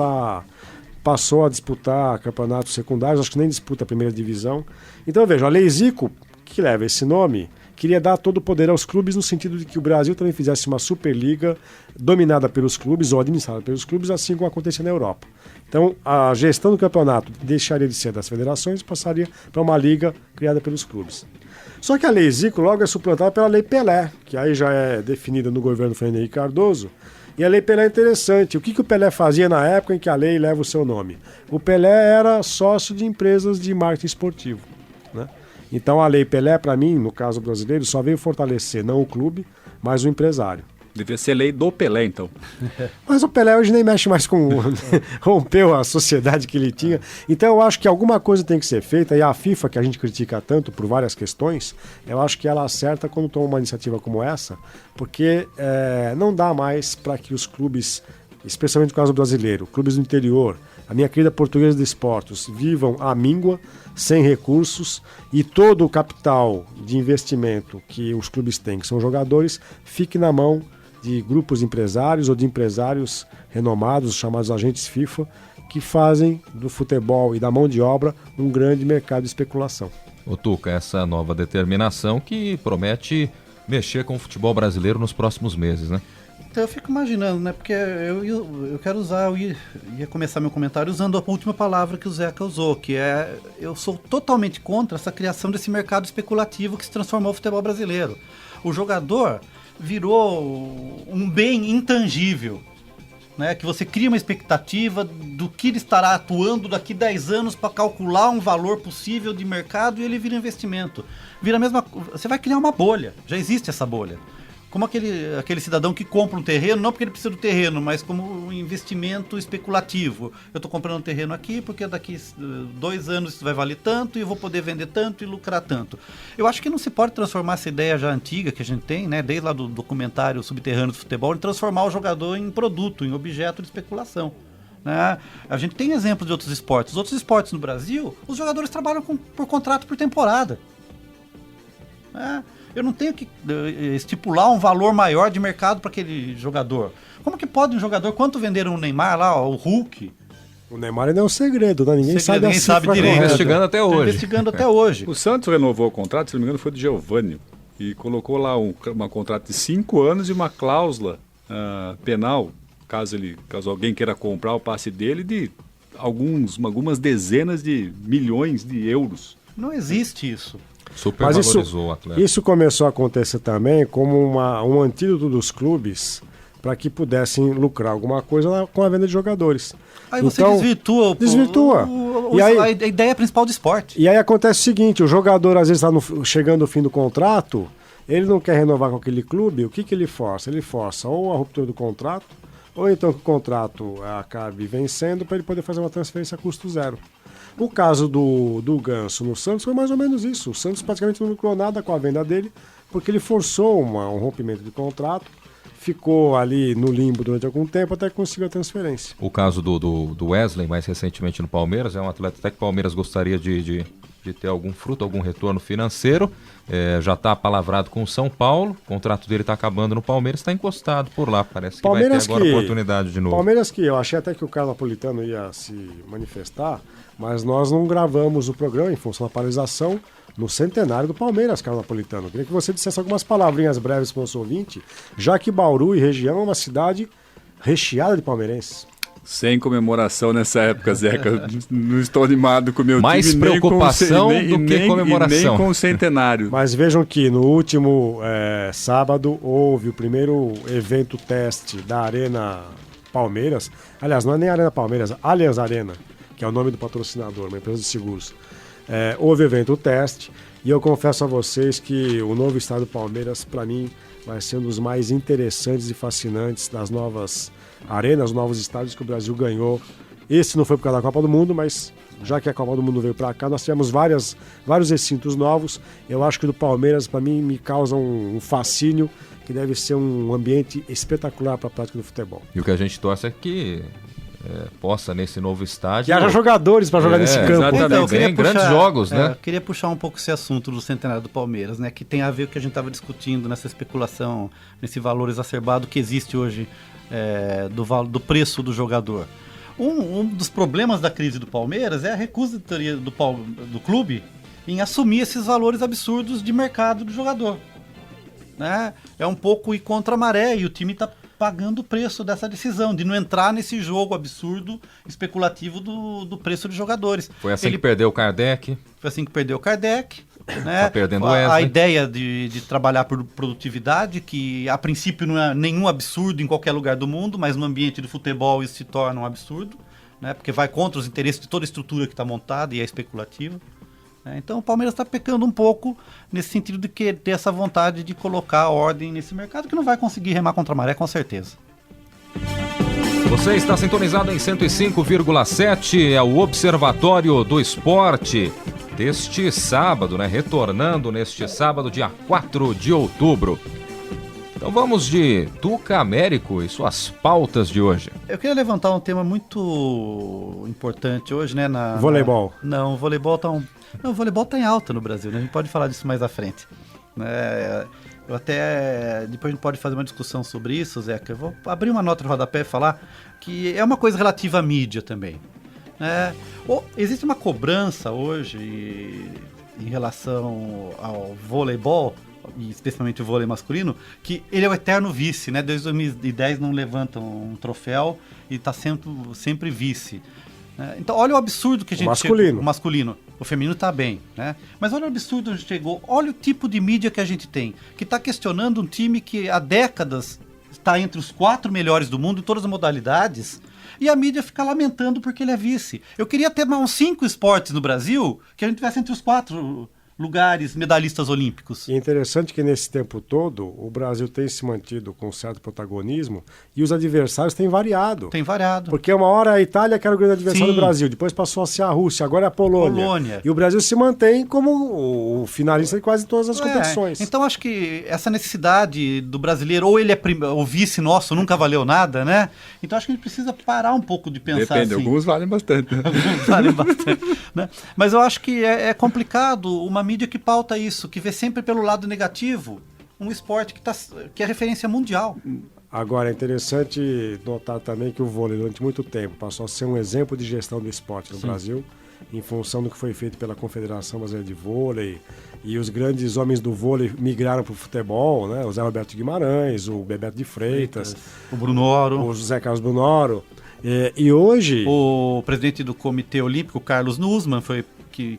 passou a disputar campeonatos secundários, acho que nem disputa a primeira divisão. Então veja, a Lei Zico, que leva esse nome, queria dar todo o poder aos clubes no sentido de que o Brasil também fizesse uma Superliga dominada pelos clubes ou administrada pelos clubes, assim como acontecia na Europa. Então, a gestão do campeonato deixaria de ser das federações e passaria para uma liga criada pelos clubes. Só que a Lei Zico logo é suplantada pela Lei Pelé, que aí já é definida no governo Fernando Henrique Cardoso. E a Lei Pelé é interessante. O que o Pelé fazia na época em que a lei leva o seu nome? O Pelé era sócio de empresas de marketing esportivo, né? Então a Lei Pelé, para mim, no caso brasileiro, só veio fortalecer não o clube, mas o empresário. Devia ser lei do Pelé, então. Mas o Pelé hoje nem mexe mais com... rompeu a sociedade que ele tinha. Então eu acho que alguma coisa tem que ser feita, e a FIFA, que a gente critica tanto por várias questões, eu acho que ela acerta quando toma uma iniciativa como essa, porque não dá mais para que os clubes, especialmente no caso brasileiro, clubes do interior, a minha querida Portuguesa de Esportes, vivam à míngua, sem recursos, e todo o capital de investimento que os clubes têm, que são jogadores, fique na mão de grupos empresários ou de empresários renomados, chamados agentes FIFA, que fazem do futebol e da mão de obra um grande mercado de especulação. Ô Tuca, essa nova determinação que promete mexer com o futebol brasileiro nos próximos meses, né? Então eu fico imaginando, né? Porque eu quero usar, eu ia começar meu comentário usando a última palavra que o Zeca usou, que é: eu sou totalmente contra essa criação desse mercado especulativo que se transformou no futebol brasileiro. O jogador virou um bem intangível, né? Que você cria uma expectativa do que ele estará atuando daqui 10 anos para calcular um valor possível de mercado, e ele vira investimento. Vira a mesma, você vai criar uma bolha, já existe essa bolha. Como aquele cidadão que compra um terreno, não porque ele precisa do terreno, mas como um investimento especulativo. Eu estou comprando um terreno aqui porque daqui 2 anos isso vai valer tanto e eu vou poder vender tanto e lucrar tanto. Eu acho que não se pode transformar essa ideia já antiga que a gente tem, né, desde lá do documentário Subterrâneo do Futebol, em transformar o jogador em produto, em objeto de especulação, né? A gente tem exemplos de outros esportes. Os outros esportes no Brasil, os jogadores trabalham por contrato por temporada, né? Eu não tenho que estipular um valor maior de mercado para aquele jogador. Como que pode um jogador, quanto venderam o Neymar lá, o Hulk? O Neymar ainda é um segredo, né? Ninguém sabe a cifra direito. correta. Investigando até hoje. Investigando até hoje. O Santos renovou o contrato, se não me engano, foi do Giovani, e colocou lá um contrato de 5 anos e uma cláusula penal, caso alguém queira comprar o passe dele, de algumas dezenas de milhões de euros. Não existe isso. Super valorizou o atleta. Isso começou a acontecer também como um antídoto dos clubes para que pudessem lucrar alguma coisa com a venda de jogadores. Aí você desvirtua E aí, a ideia principal do esporte. E aí acontece o seguinte: o jogador às vezes está chegando ao fim do contrato, ele não quer renovar com aquele clube, o que ele força? Ele força ou a ruptura do contrato, ou então que o contrato acabe vencendo para ele poder fazer uma transferência a custo zero. O caso do Ganso no Santos foi mais ou menos isso. O Santos praticamente não lucrou nada com a venda dele, porque ele forçou um rompimento de contrato, ficou ali no limbo durante algum tempo até que conseguiu a transferência. O caso do Wesley, mais recentemente no Palmeiras, é um atleta até que o Palmeiras gostaria de ter algum fruto, algum retorno financeiro. Já está apalavrado com o São Paulo, o contrato dele está acabando no Palmeiras, está encostado por lá, parece que Palmeiras vai ter agora oportunidade de novo. Palmeiras que eu achei até que o Carlos Napolitano ia se manifestar, mas nós não gravamos o programa em função da paralisação no centenário do Palmeiras, Carlos Napolitano. Eu queria que você dissesse algumas palavrinhas breves para o nosso ouvinte, já que Bauru e região é uma cidade recheada de palmeirenses. Sem comemoração nessa época, Zeca. Não estou animado com o meu Mais time. Mais preocupação do que comemoração. Nem com o centenário. Mas vejam que no último sábado houve o primeiro evento teste da Arena Palmeiras. Aliás, não é nem Arena Palmeiras, Allianz Arena, que é o nome do patrocinador, uma empresa de seguros. Houve evento teste e eu confesso a vocês que o novo estádio do Palmeiras, para mim, vai ser um dos mais interessantes e fascinantes das novas arenas, novos estádios que o Brasil ganhou. Esse não foi por causa da Copa do Mundo, mas já que a Copa do Mundo veio para cá, nós tivemos vários recintos novos. Eu acho que o do Palmeiras, para mim, me causa um fascínio, que deve ser um ambiente espetacular para a prática do futebol. E o que a gente torce é que possa, nesse novo estádio... Que haja jogadores para jogar nesse campo. Exatamente, então, grandes jogos, né? Eu queria puxar um pouco esse assunto do centenário do Palmeiras, né? Que tem a ver com o que a gente estava discutindo nessa especulação, nesse valor exacerbado que existe hoje do preço do jogador. Um dos problemas da crise do Palmeiras é a recusa do clube em assumir esses valores absurdos de mercado do jogador. né? É um pouco ir contra a maré e o time está pagando o preço dessa decisão, de não entrar nesse jogo absurdo, especulativo do preço de jogadores. Foi assim que perdeu o Kardec. Foi assim que perdeu o Kardec. Né? Tá perdendo o a Wesley. ideia de trabalhar por produtividade, que a princípio não é nenhum absurdo em qualquer lugar do mundo, mas no ambiente do futebol isso se torna um absurdo, né? Porque vai contra os interesses de toda a estrutura que está montada e é especulativa. Então o Palmeiras está pecando um pouco nesse sentido de que ter essa vontade de colocar ordem nesse mercado, que não vai conseguir remar contra a maré, com certeza. Você está sintonizado em 105,7, é o Observatório do Esporte deste sábado, né? Retornando neste sábado, dia 4 de outubro. Então vamos de Tuca Américo e suas pautas de hoje. Eu queria levantar um tema muito importante hoje, né? Voleibol. Não, o voleibol está o voleibol tá em alta no Brasil, né? A gente pode falar disso mais à frente. Eu até... Depois a gente pode fazer uma discussão sobre isso, Zeca. Eu vou abrir uma nota no rodapé e falar que é uma coisa relativa à mídia também. Existe uma cobrança hoje em relação ao voleibol, e especialmente o vôlei masculino, que ele é o eterno vice, né? Desde 2010 não levantam um troféu e está sempre vice. Então olha o absurdo que a gente masculino. O masculino. O feminino está bem, né? Mas olha o absurdo onde chegou. Olha o tipo de mídia que a gente tem, que está questionando um time que há décadas está entre os 4 melhores do mundo em todas as modalidades, e a mídia fica lamentando porque ele é vice. Eu queria ter uns 5 esportes no Brasil que a gente tivesse entre os 4 lugares medalhistas olímpicos. E é interessante que nesse tempo todo o Brasil tem se mantido com certo protagonismo e os adversários têm variado. Tem variado. Porque uma hora a Itália que era o grande adversário Sim. do Brasil, depois passou a ser a Rússia, agora é a Polônia. E o Brasil se mantém como o finalista de quase todas as competições. Então acho que essa necessidade do brasileiro, ou ele é o vice nosso, nunca valeu nada, né? Então acho que a gente precisa parar um pouco de pensar. Depende, assim. alguns valem bastante. Alguns valem bastante, né? Mas eu acho que é complicado uma mídia que pauta isso, que vê sempre pelo lado negativo um esporte que é referência mundial. Agora, é interessante notar também que o vôlei, durante muito tempo, passou a ser um exemplo de gestão do esporte no Brasil, em função do que foi feito pela Confederação Brasileira de Vôlei, e os grandes homens do vôlei migraram para o futebol, né? O Zé Roberto Guimarães, o Bebeto de Freitas, o Brunoro, o José Carlos Brunoro, e hoje... O presidente do Comitê Olímpico, Carlos Nussmann, foi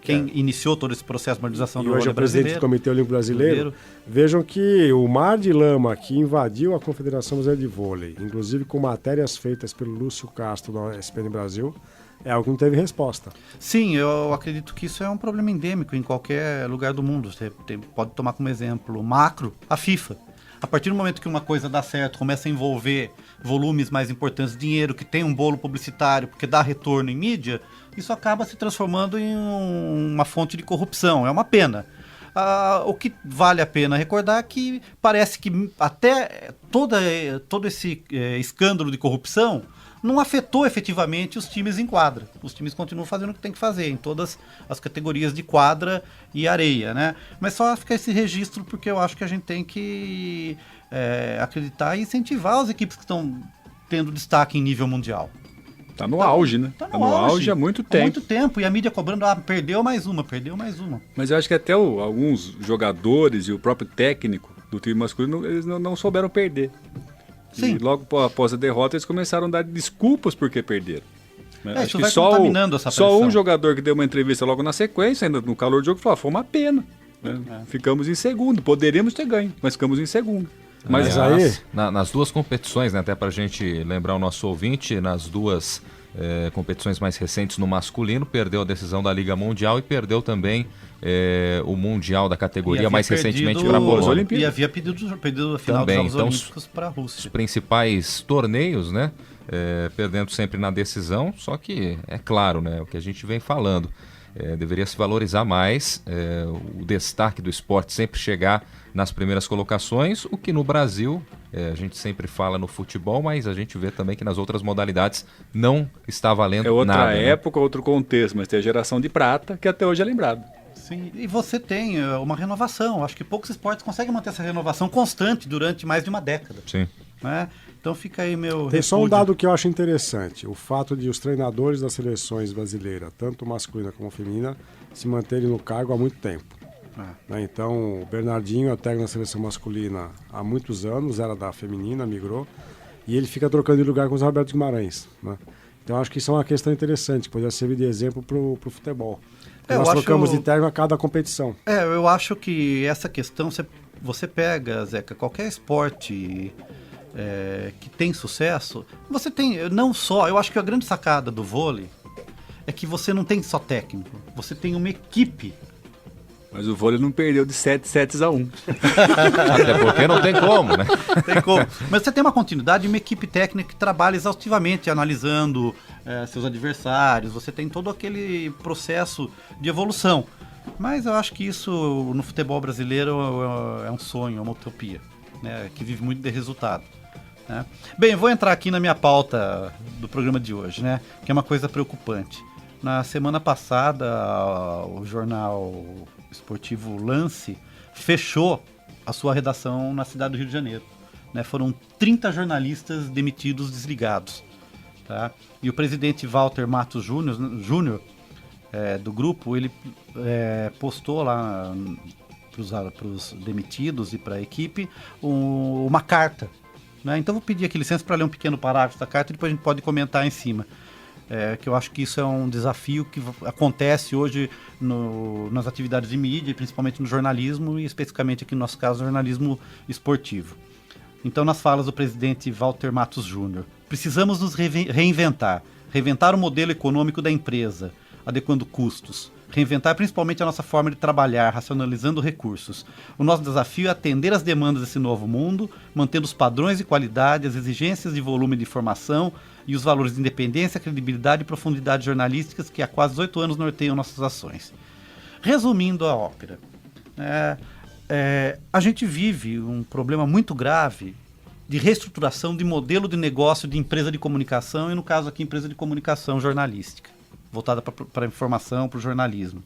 quem iniciou todo esse processo de modernização do vôlei brasileiro. E hoje é o presidente do Comitê Olímpico Brasileiro. Vejam que o mar de lama que invadiu a Confederação Brasileira de Vôlei, inclusive com matérias feitas pelo Lúcio Castro da ESPN Brasil, é algo que não teve resposta. Sim, eu acredito que isso é um problema endêmico em qualquer lugar do mundo. Você pode tomar como exemplo macro a FIFA. A partir do momento que uma coisa dá certo, começa a envolver volumes mais importantes de dinheiro, que tem um bolo publicitário, porque dá retorno em mídia, isso acaba se transformando em uma fonte de corrupção. É uma pena. O que vale a pena recordar é que parece que até todo esse escândalo de corrupção não afetou efetivamente os times em quadra. Os times continuam fazendo o que tem que fazer em todas as categorias de quadra e areia, né? Mas só fica esse registro porque eu acho que a gente tem que acreditar e incentivar as equipes que estão tendo destaque em nível mundial. Tá no auge, né? Tá no auge há muito tempo. Há muito tempo. E a mídia cobrando, perdeu mais uma. Mas eu acho que até alguns jogadores e o próprio técnico do time masculino, eles não souberam perder. Sim. E logo após a derrota, eles começaram a dar desculpas porque perderam. Acho que contaminando essa pressão. Só um jogador que deu uma entrevista logo na sequência, ainda no calor do jogo, falou: foi uma pena. Ficamos em segundo. Poderíamos ter ganho, mas ficamos em segundo. Mas aí... nas duas competições, né, até para a gente lembrar o nosso ouvinte, nas duas competições mais recentes no masculino, perdeu a decisão da Liga Mundial e perdeu também o Mundial da categoria mais recentemente para a Polônia. E havia pedido a final também, dos Jogos Olímpicos para a Rússia. Os principais torneios, né, perdendo sempre na decisão, só que é claro, né, o que a gente vem falando. Deveria se valorizar mais o destaque do esporte, sempre chegar nas primeiras colocações, o que no Brasil a gente sempre fala no futebol, mas a gente vê também que nas outras modalidades não está valendo nada. É outra né? época, outro contexto, mas tem a geração de prata que até hoje é lembrado. Sim, e você tem uma renovação. Acho que poucos esportes conseguem manter essa renovação constante durante mais de uma década. Sim. Né? Então fica aí meu Tem só um repúdio. dado que eu acho interessante, o fato de os treinadores das seleções brasileiras, tanto masculina como feminina, se manterem no cargo há muito tempo. Né? Então, o Bernardinho é técnico da seleção masculina há muitos anos, era da feminina, migrou, e ele fica trocando de lugar com o Zé Roberto Guimarães. Né? Então, acho que isso é uma questão interessante, que poderia servir de exemplo para o futebol. Nós trocamos de técnico a cada competição. Eu acho que essa questão, você pega, Zeca, qualquer esporte que tem sucesso, você tem, não só, eu acho que a grande sacada do vôlei é que você não tem só técnico, você tem uma equipe. Mas o vôlei não perdeu de 7 sets a 1. Até porque não tem como, né? Tem como. Mas você tem uma continuidade, uma equipe técnica que trabalha exaustivamente, analisando seus adversários, você tem todo aquele processo de evolução. Mas eu acho que isso no futebol brasileiro é um sonho, é uma utopia, né? Que vive muito de resultado. Né? Bem, vou entrar aqui na minha pauta do programa de hoje, né? Que é uma coisa preocupante. Na semana passada, o jornal esportivo Lance fechou a sua redação na cidade do Rio de Janeiro. Né? Foram 30 jornalistas demitidos, desligados. Tá? E o presidente Walter Matos Júnior, do grupo, ele postou lá para os demitidos e para a equipe uma carta. Né? Então vou pedir aqui licença para ler um pequeno parágrafo da carta e depois a gente pode comentar em cima. Que eu acho que isso é um desafio que acontece hoje nas atividades de mídia, principalmente no jornalismo e especificamente aqui no nosso caso, no jornalismo esportivo. Então, nas falas do presidente Walter Matos Júnior, precisamos nos reinventar o modelo econômico da empresa, adequando custos, reinventar principalmente a nossa forma de trabalhar, racionalizando recursos. O nosso desafio é atender às demandas desse novo mundo, mantendo os padrões de qualidade, as exigências de volume de informação e os valores de independência, credibilidade e profundidade jornalísticas que há quase 18 anos norteiam nossas ações. Resumindo a ópera, a gente vive um problema muito grave de reestruturação de modelo de negócio de empresa de comunicação e, no caso aqui, empresa de comunicação jornalística, voltada para a informação, para o jornalismo.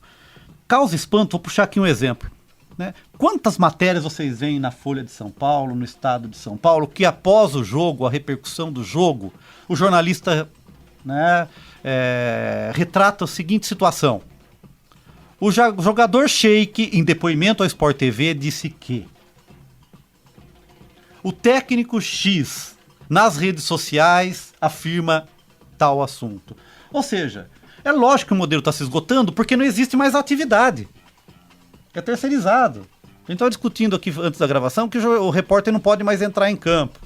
Causa espanto, vou puxar aqui um exemplo. Né? Quantas matérias vocês veem na Folha de São Paulo, no Estado de São Paulo, que após o jogo, a repercussão do jogo, o jornalista retrata a seguinte situação. O jogador Sheik, em depoimento ao Sport TV, disse que o técnico X, nas redes sociais, afirma tal assunto. Ou seja, é lógico que o modelo está se esgotando porque não existe mais atividade. É terceirizado. A gente estava discutindo aqui antes da gravação que o repórter não pode mais entrar em campo.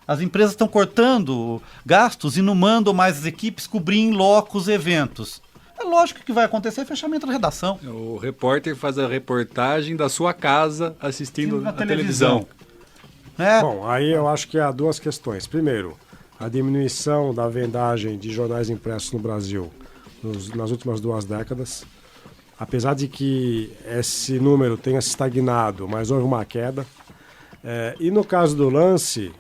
As empresas estão cortando gastos e não mandam mais as equipes cobrir em loco os eventos. É lógico que vai acontecer fechamento da redação. O repórter faz a reportagem da sua casa assistindo a televisão. Bom, aí eu acho que há duas questões. Primeiro, a diminuição da vendagem de jornais impressos no Brasil nas últimas 2 décadas. Apesar de que esse número tenha se estagnado, mas houve uma queda. E no caso do Lance,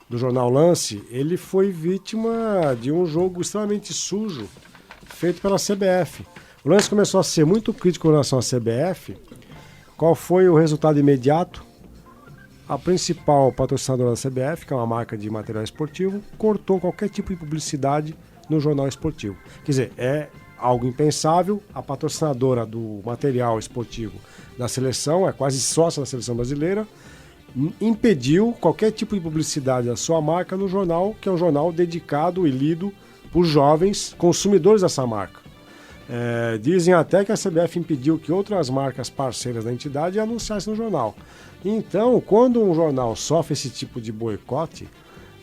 do jornal Lance, ele foi vítima de um jogo extremamente sujo feito pela CBF. O Lance começou a ser muito crítico com relação à CBF. Qual foi o resultado imediato? A principal patrocinadora da CBF, que é uma marca de material esportivo, cortou qualquer tipo de publicidade no jornal esportivo. Quer dizer, é algo impensável. A patrocinadora do material esportivo da seleção, é quase sócia da seleção brasileira, impediu qualquer tipo de publicidade da sua marca no jornal, que é um jornal dedicado e lido por jovens consumidores dessa marca. Dizem até que a CBF impediu que outras marcas parceiras da entidade anunciassem no jornal. Então, quando um jornal sofre esse tipo de boicote,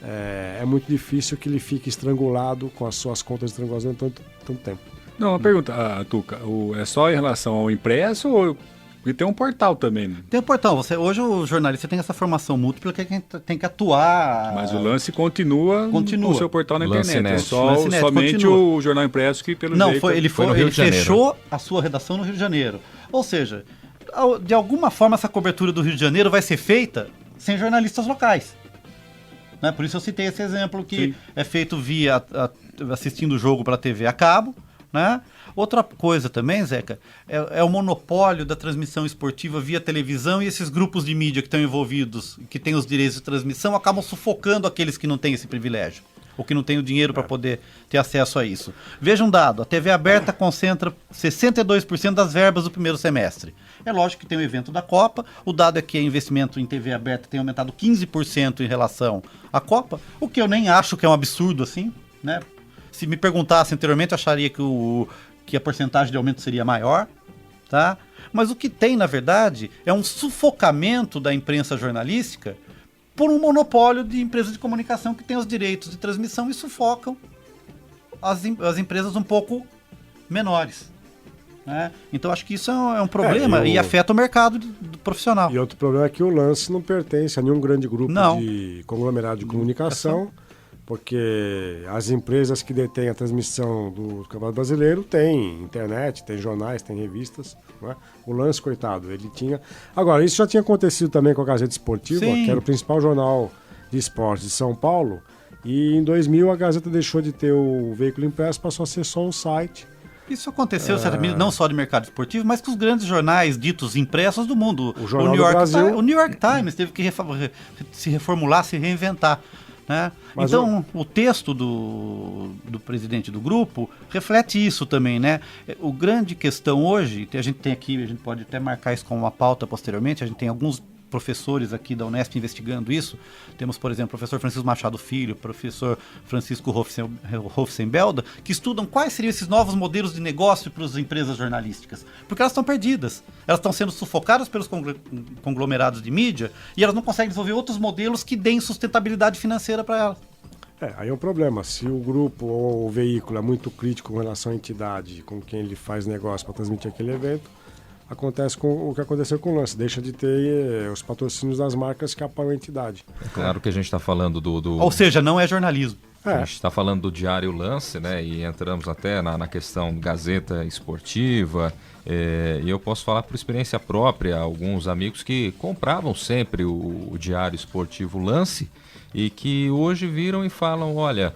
é muito difícil que ele fique estrangulado com as suas contas estranguladas durante tanto tempo. Não, uma pergunta, Tuca, é só em relação ao impresso ou... Porque tem um portal também, né? Tem um portal. Hoje o jornalista tem essa formação múltipla que tem que atuar... Mas o Lance continua com o seu portal na internet. Net. Somente continua. O jornal impresso que pelo jeito... Ele fechou a sua redação no Rio de Janeiro. Ou seja, de alguma forma essa cobertura do Rio de Janeiro vai ser feita sem jornalistas locais. Né? Por isso eu citei esse exemplo que Sim. é feito via assistindo o jogo pela TV a cabo, né? Outra coisa também, Zeca, é o monopólio da transmissão esportiva via televisão, e esses grupos de mídia que estão envolvidos, que têm os direitos de transmissão, acabam sufocando aqueles que não têm esse privilégio. ou que não tem o dinheiro para poder ter acesso a isso. Veja um dado, a TV aberta concentra 62% das verbas do primeiro semestre. É lógico que tem o evento da Copa, o dado é que o investimento em TV aberta tem aumentado 15% em relação à Copa, o que eu nem acho que é um absurdo assim, né? Se me perguntasse anteriormente, eu acharia que a porcentagem de aumento seria maior, tá? Mas o que tem, na verdade, é um sufocamento da imprensa jornalística por um monopólio de empresas de comunicação que tem os direitos de transmissão e sufocam as empresas um pouco menores, né? Então acho que isso é um problema e afeta o mercado do profissional. E outro problema é que o lance não pertence a nenhum grande grupo de conglomerado de comunicação, porque as empresas que detêm a transmissão do Campeonato Brasileiro têm internet, tem jornais, tem revistas, não é? O lance, coitado, ele tinha... Agora, isso já tinha acontecido também com a Gazeta Esportiva, que era o principal jornal de esportes de São Paulo, e em 2000 a Gazeta deixou de ter o veículo impresso, passou a ser só um site. Isso aconteceu, certamente, não só de mercado esportivo, mas com os grandes jornais ditos impressos do mundo. O Jornal do Brasil. O New York Times teve que se reformular, se reinventar, né? Então, o texto do presidente do grupo reflete isso também, né? O grande questão hoje, a gente tem aqui, a gente pode até marcar isso como uma pauta posteriormente, a gente tem alguns professores aqui da Unesp investigando isso. Temos, por exemplo, o professor Francisco Machado Filho, o professor Francisco Hofsenbelda, que estudam quais seriam esses novos modelos de negócio para as empresas jornalísticas. Porque elas estão perdidas. Elas estão sendo sufocadas pelos conglomerados de mídia e elas não conseguem desenvolver outros modelos que deem sustentabilidade financeira para elas. Aí é um problema. Se o grupo ou o veículo é muito crítico com relação à entidade com quem ele faz negócio para transmitir aquele evento, acontece com o que aconteceu com o lance, deixa de ter os patrocínios das marcas que apoiam a entidade. É claro que a gente está falando do... Ou seja, não é jornalismo. A gente está falando do Diário Lance, né? E entramos até na questão Gazeta Esportiva. E eu posso falar por experiência própria, alguns amigos que compravam sempre o Diário Esportivo Lance e que hoje viram e falam, olha...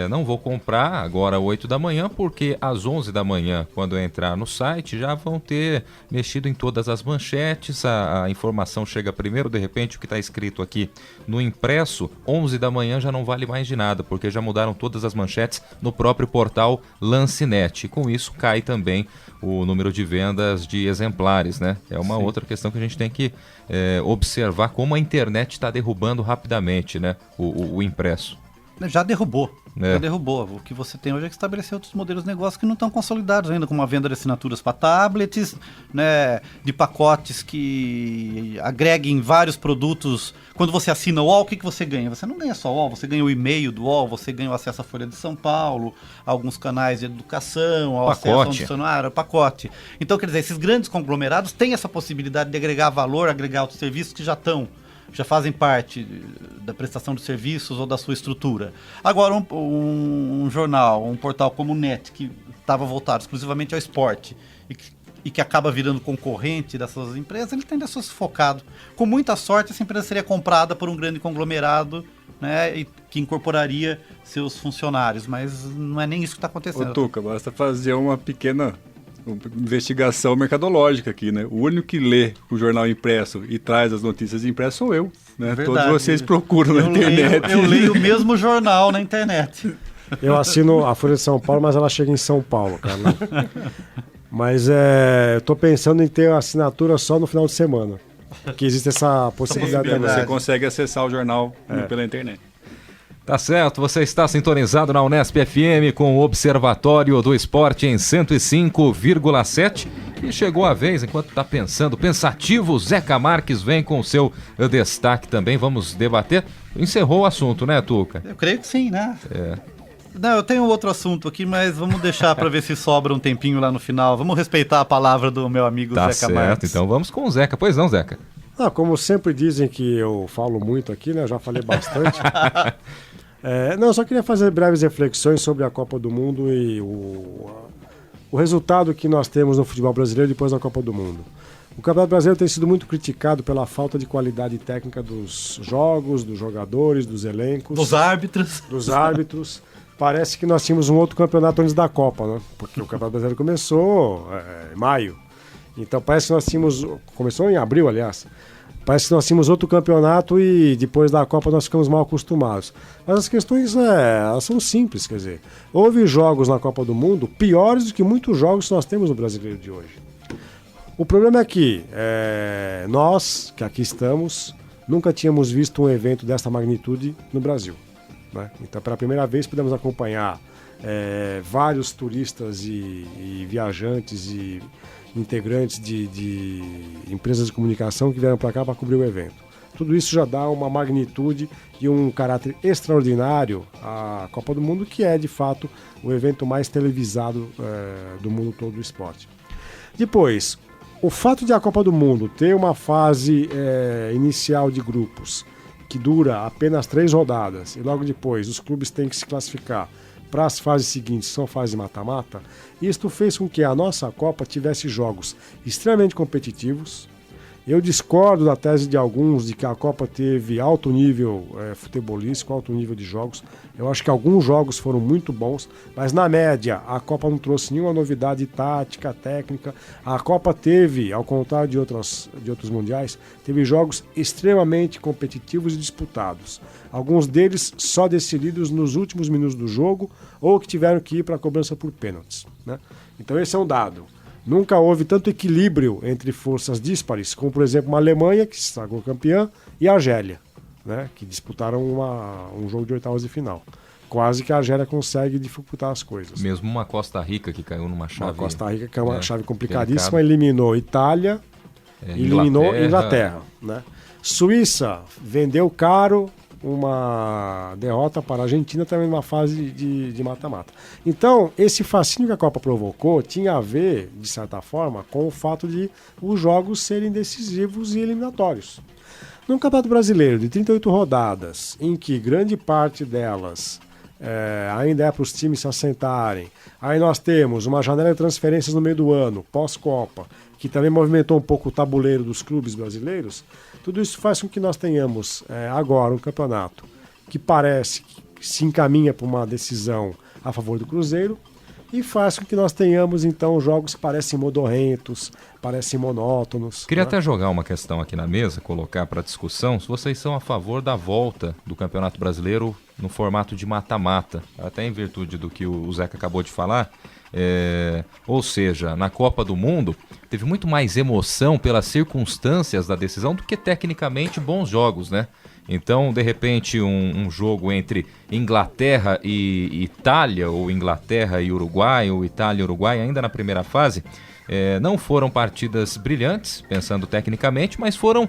não vou comprar agora às 8 da manhã, porque às 11 da manhã, quando eu entrar no site, já vão ter mexido em todas as manchetes, a informação chega primeiro, de repente o que está escrito aqui no impresso, 11 da manhã já não vale mais de nada, porque já mudaram todas as manchetes no próprio portal Lancenet. E com isso cai também o número de vendas de exemplares, né? É uma outra questão que a gente tem que observar como a internet está derrubando rapidamente, né? o impresso. Já derrubou. Já derrubou. O que você tem hoje é que estabelecer outros modelos de negócio que não estão consolidados ainda, como a venda de assinaturas para tablets, né, de pacotes que agreguem vários produtos. Quando você assina o UOL, o que você ganha? Você não ganha só o UOL, você ganha o e-mail do UOL, você ganha o acesso à Folha de São Paulo, alguns canais de educação, ao acesso ao dicionário, pacote. Então, quer dizer, esses grandes conglomerados têm essa possibilidade de agregar valor, agregar outros serviços que já fazem parte da prestação de serviços ou da sua estrutura. Agora, um jornal, um portal como o NET, que estava voltado exclusivamente ao esporte e que acaba virando concorrente dessas empresas, ele tende a ser sufocado. Com muita sorte, essa empresa seria comprada por um grande conglomerado, né, e que incorporaria seus funcionários, mas não é nem isso que está acontecendo. Ô, Tuca, basta fazer uma pequena investigação mercadológica aqui, né? O único que lê o jornal impresso e traz as notícias impressas sou eu, né? Verdade. Todos vocês procuram na internet. Eu leio o mesmo jornal na internet. Eu assino a Folha de São Paulo, mas ela chega em São Paulo, cara. Mas eu tô pensando em ter assinatura só no final de semana. Que existe essa possibilidade. Você consegue acessar o jornal pela internet. Tá certo, você está sintonizado na Unesp FM com o Observatório do Esporte em 105,7 e chegou a vez, enquanto está pensativo, Zeca Marques vem com o seu destaque também, vamos debater. Encerrou o assunto, né, Tuca? Eu creio que sim, né? Não, eu tenho outro assunto aqui, mas vamos deixar para ver se sobra um tempinho lá no final. Vamos respeitar a palavra do meu amigo Zeca Marques. Tá certo, então vamos com o Zeca. Pois não, Zeca? Como sempre dizem que eu falo muito aqui, né? Eu já falei bastante. Eu só queria fazer breves reflexões sobre a Copa do Mundo e o resultado que nós temos no futebol brasileiro depois da Copa do Mundo. O Campeonato Brasileiro tem sido muito criticado pela falta de qualidade técnica dos jogos, dos jogadores, dos elencos. Dos árbitros. Parece que nós tínhamos um outro campeonato antes da Copa, né? Porque o Campeonato Brasileiro começou em maio. Então parece que nós tínhamos... Começou em abril, aliás. Parece que nós tínhamos outro campeonato e depois da Copa nós ficamos mal acostumados. Mas as questões elas são simples, quer dizer, houve jogos na Copa do Mundo piores do que muitos jogos que nós temos no Brasileiro de hoje. O problema é que nós, que aqui estamos, nunca tínhamos visto um evento dessa magnitude no Brasil, né? Então, pela primeira vez, pudemos acompanhar vários turistas e viajantes e integrantes de empresas de comunicação que vieram para cá para cobrir o evento. Tudo isso já dá uma magnitude e um caráter extraordinário à Copa do Mundo, que é, de fato, o evento mais televisado do mundo todo do esporte. Depois, o fato de a Copa do Mundo ter uma fase inicial de grupos que dura apenas 3 rodadas e logo depois os clubes têm que se classificar para as fases seguintes, que são fases de mata-mata, isto fez com que a nossa Copa tivesse jogos extremamente competitivos. Eu discordo da tese de alguns de que a Copa teve alto nível futebolístico, alto nível de jogos. Eu acho que alguns jogos foram muito bons, mas na média a Copa não trouxe nenhuma novidade tática, técnica. A Copa teve, ao contrário de outros mundiais, teve jogos extremamente competitivos e disputados. Alguns deles só decididos nos últimos minutos do jogo ou que tiveram que ir para a cobrança por pênaltis, né? Então esse é um dado. Nunca houve tanto equilíbrio entre forças díspares, como por exemplo uma Alemanha, que se sagrou campeã, e a Argélia, né, que disputaram um jogo de oitavas de final. Quase que a Argélia consegue dificultar as coisas. Mesmo uma Costa Rica que caiu numa chave... Uma Costa Rica que é uma chave complicadíssima, eliminou Itália, eliminou Inglaterra. Né? Suíça vendeu caro uma derrota para a Argentina também numa fase de mata-mata. Então, esse fascínio que a Copa provocou tinha a ver, de certa forma, com o fato de os jogos serem decisivos e eliminatórios. Num Campeonato Brasileiro de 38 rodadas, em que grande parte delas ainda é para os times se assentarem, aí nós temos uma janela de transferências no meio do ano, pós-Copa, que também movimentou um pouco o tabuleiro dos clubes brasileiros. Tudo isso faz com que nós tenhamos agora um campeonato que parece que se encaminha para uma decisão a favor do Cruzeiro e faz com que nós tenhamos, então, jogos que parecem modorrentos, parecem monótonos. Queria até jogar uma questão aqui na mesa, colocar para discussão, se vocês são a favor da volta do Campeonato Brasileiro no formato de mata-mata, até em virtude do que o Zeca acabou de falar. Ou seja, na Copa do Mundo teve muito mais emoção pelas circunstâncias da decisão do que tecnicamente bons jogos, né? Então, de repente, um jogo entre Inglaterra e Itália, ou Inglaterra e Uruguai, ou Itália e Uruguai, ainda na primeira fase, não foram partidas brilhantes, pensando tecnicamente, mas foram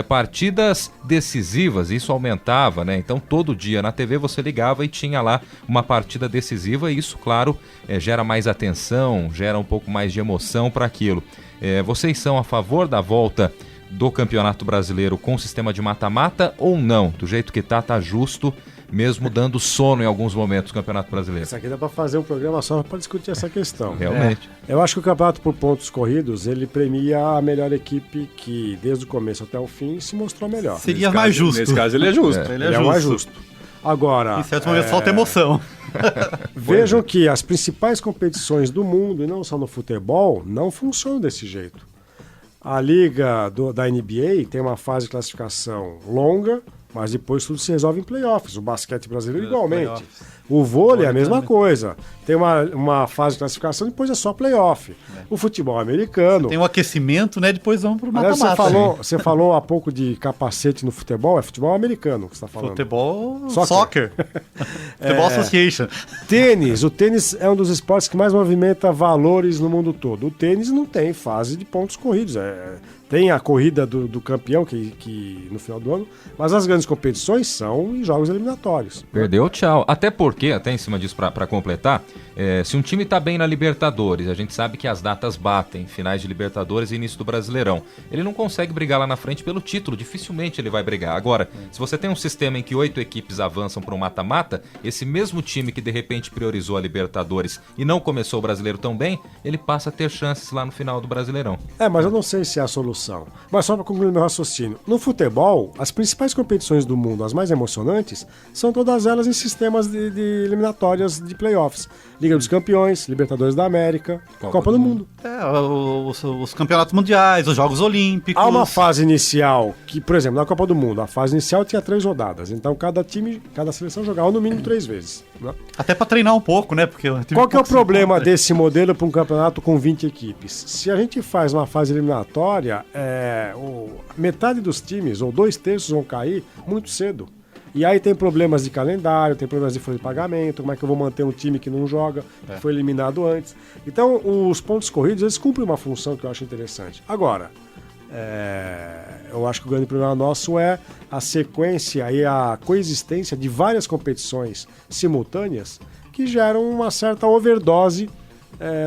partidas decisivas, isso aumentava, né? Então todo dia na TV você ligava e tinha lá uma partida decisiva e isso, claro, gera mais atenção, gera um pouco mais de emoção para aquilo. Vocês são a favor da volta do Campeonato Brasileiro com sistema de mata-mata ou não? Do jeito que tá justo, mesmo dando sono em alguns momentos do Campeonato Brasileiro. Isso aqui dá para fazer um programa só para discutir essa questão. Realmente. Eu acho que o campeonato por pontos corridos, ele premia a melhor equipe que, desde o começo até o fim, se mostrou melhor. Seria mais justo. Nesse caso, ele é justo. Ele é o mais justo. Agora, em certo momento falta emoção. Vejam que as principais competições do mundo, e não só no futebol, não funcionam desse jeito. A liga da NBA tem uma fase de classificação longa, mas depois tudo se resolve em playoffs. O basquete brasileiro igualmente. Playoffs. O vôlei é a mesma coisa. Tem uma fase de classificação, depois é só playoff. O futebol americano... Tem um aquecimento, né? Depois vamos pro mata-mata. Você falou há pouco de capacete no futebol. É futebol americano que você está falando. Futebol... Soccer. Futebol Association. Tênis. O tênis é um dos esportes que mais movimenta valores no mundo todo. O tênis não tem fase de pontos corridos. Tem a corrida do campeão que no final do ano, mas as grandes competições são em jogos eliminatórios. Perdeu, tchau. Até porque, até em cima disso para completar, se um time está bem na Libertadores, a gente sabe que as datas batem, finais de Libertadores e início do Brasileirão. Ele não consegue brigar lá na frente pelo título, dificilmente ele vai brigar. Agora, se você tem um sistema em que 8 equipes avançam para um mata-mata, esse mesmo time que de repente priorizou a Libertadores e não começou o Brasileiro tão bem, ele passa a ter chances lá no final do Brasileirão. Mas eu não sei se é a solução. Mas só para concluir meu raciocínio. No futebol, as principais competições do mundo, as mais emocionantes, são todas elas em sistemas de eliminatórias de playoffs. Liga dos Campeões, Libertadores da América, Copa do Mundo. Os campeonatos mundiais, os Jogos Olímpicos. Há uma fase inicial que, por exemplo, na Copa do Mundo, a fase inicial tinha 3 rodadas. Então cada seleção jogava no mínimo 3 vezes. Né? Até para treinar um pouco, né? Porque qual que é o problema desse modelo para um campeonato com 20 equipes? Se a gente faz uma fase eliminatória, metade dos times, ou 2/3, vão cair muito cedo. E aí tem problemas de calendário, tem problemas de folha de pagamento, como é que eu vou manter um time que não joga, que foi eliminado antes. Então, os pontos corridos, eles cumprem uma função que eu acho interessante. Agora, eu acho que o grande problema nosso é a sequência e a coexistência de várias competições simultâneas que geram uma certa overdose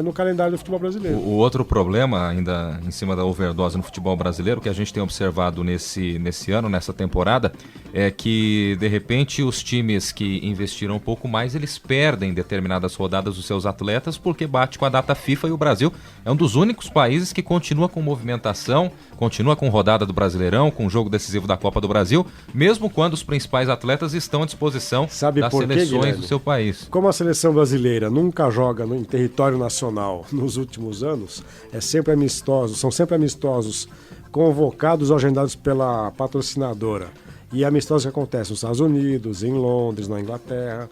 no calendário do futebol brasileiro. O outro problema, ainda em cima da overdose no futebol brasileiro, que a gente tem observado nesse ano, nessa temporada, é que, de repente, os times que investiram um pouco mais, eles perdem determinadas rodadas dos seus atletas porque bate com a data FIFA, e o Brasil é um dos únicos países que continua com movimentação, continua com rodada do Brasileirão, com jogo decisivo da Copa do Brasil, mesmo quando os principais atletas estão à disposição das seleções do seu país. Como a seleção brasileira nunca joga em território nacional nos últimos anos, são sempre amistosos convocados ou agendados pela patrocinadora. E amistosos que acontecem nos Estados Unidos, em Londres, na Inglaterra,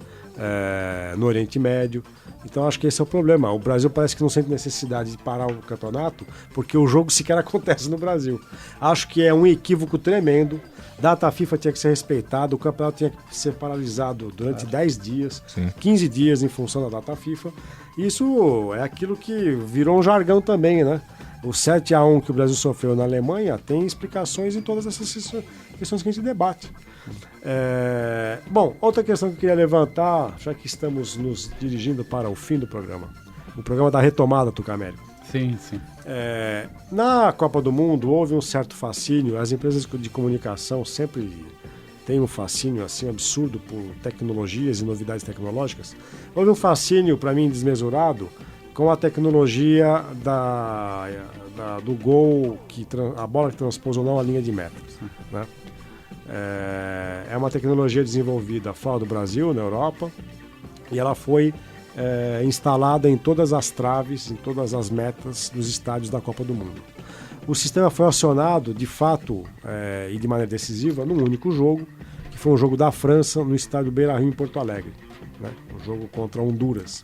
no Oriente Médio. Então acho que esse é o problema. O Brasil parece que não sente necessidade de parar o campeonato porque o jogo sequer acontece no Brasil. Acho que é um equívoco tremendo. Data FIFA tinha que ser respeitada, o campeonato tinha que ser paralisado durante 10 dias, 15 dias em função da data FIFA. Isso é aquilo que virou um jargão também, né? O 7-1 que o Brasil sofreu na Alemanha tem explicações em todas essas questões que a gente debate. Bom, outra questão que eu queria levantar, já que estamos nos dirigindo para o fim do programa. O programa da retomada, Tucamérico. Sim. Na Copa do Mundo houve um certo fascínio, as empresas de comunicação sempre têm um fascínio assim absurdo por tecnologias e novidades tecnológicas. Houve um fascínio, para mim, desmesurado com a tecnologia do gol, a bola que transpôs ou não a linha de meta. Né? É uma tecnologia desenvolvida fora do Brasil, na Europa, e ela foi instalada em todas as traves, em todas as metas dos estádios da Copa do Mundo. O sistema foi acionado, de fato, e de maneira decisiva, num único jogo, que foi um jogo da França no estádio Beira-Rio, em Porto Alegre. Né? Um jogo contra Honduras.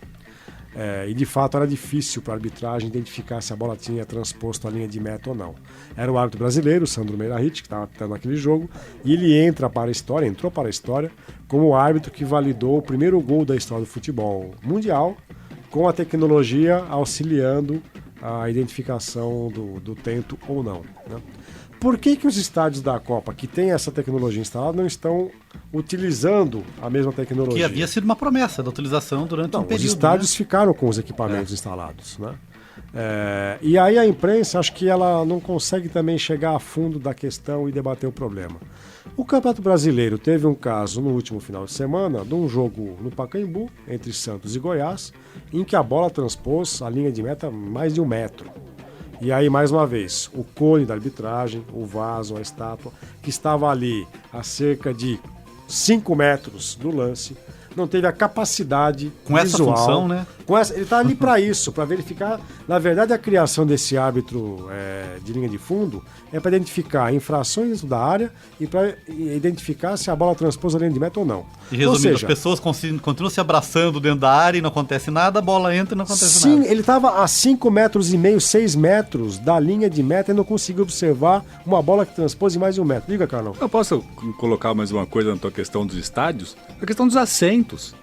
E de fato era difícil para a arbitragem identificar se a bola tinha transposto a linha de meta ou não. Era o árbitro brasileiro, Sandro Meirahit, que estava apitando naquele jogo, e ele entrou para a história como o árbitro que validou o primeiro gol da história do futebol mundial, com a tecnologia auxiliando a identificação do tento ou não. Né? Por que os estádios da Copa, que têm essa tecnologia instalada, não estão utilizando a mesma tecnologia? Que havia sido uma promessa da utilização durante um período. Os estádios ficaram com os equipamentos instalados. Né? E aí a imprensa, acho que ela não consegue também chegar a fundo da questão e debater o problema. O Campeonato Brasileiro teve um caso no último final de semana, de um jogo no Pacaembu, entre Santos e Goiás, em que a bola transpôs a linha de meta mais de 1 metro. E aí, mais uma vez, o cone da arbitragem, o vaso, a estátua, que estava ali a cerca de 5 metros do lance, não teve a capacidade com visual. Essa função, né? Ele está ali para isso, para verificar. Na verdade, a criação desse árbitro de linha de fundo é para identificar infrações dentro da área e para identificar se a bola transpôs a linha de meta ou não. E resumindo, as pessoas continuam se abraçando dentro da área e não acontece nada, a bola entra e não acontece nada. Sim, ele estava a 5,5 metros, 6 metros da linha de meta e não conseguiu observar uma bola que transpôs em mais de 1 metro. Liga, Carlão. Eu posso colocar mais uma coisa na tua questão dos estádios? A questão dos assentos.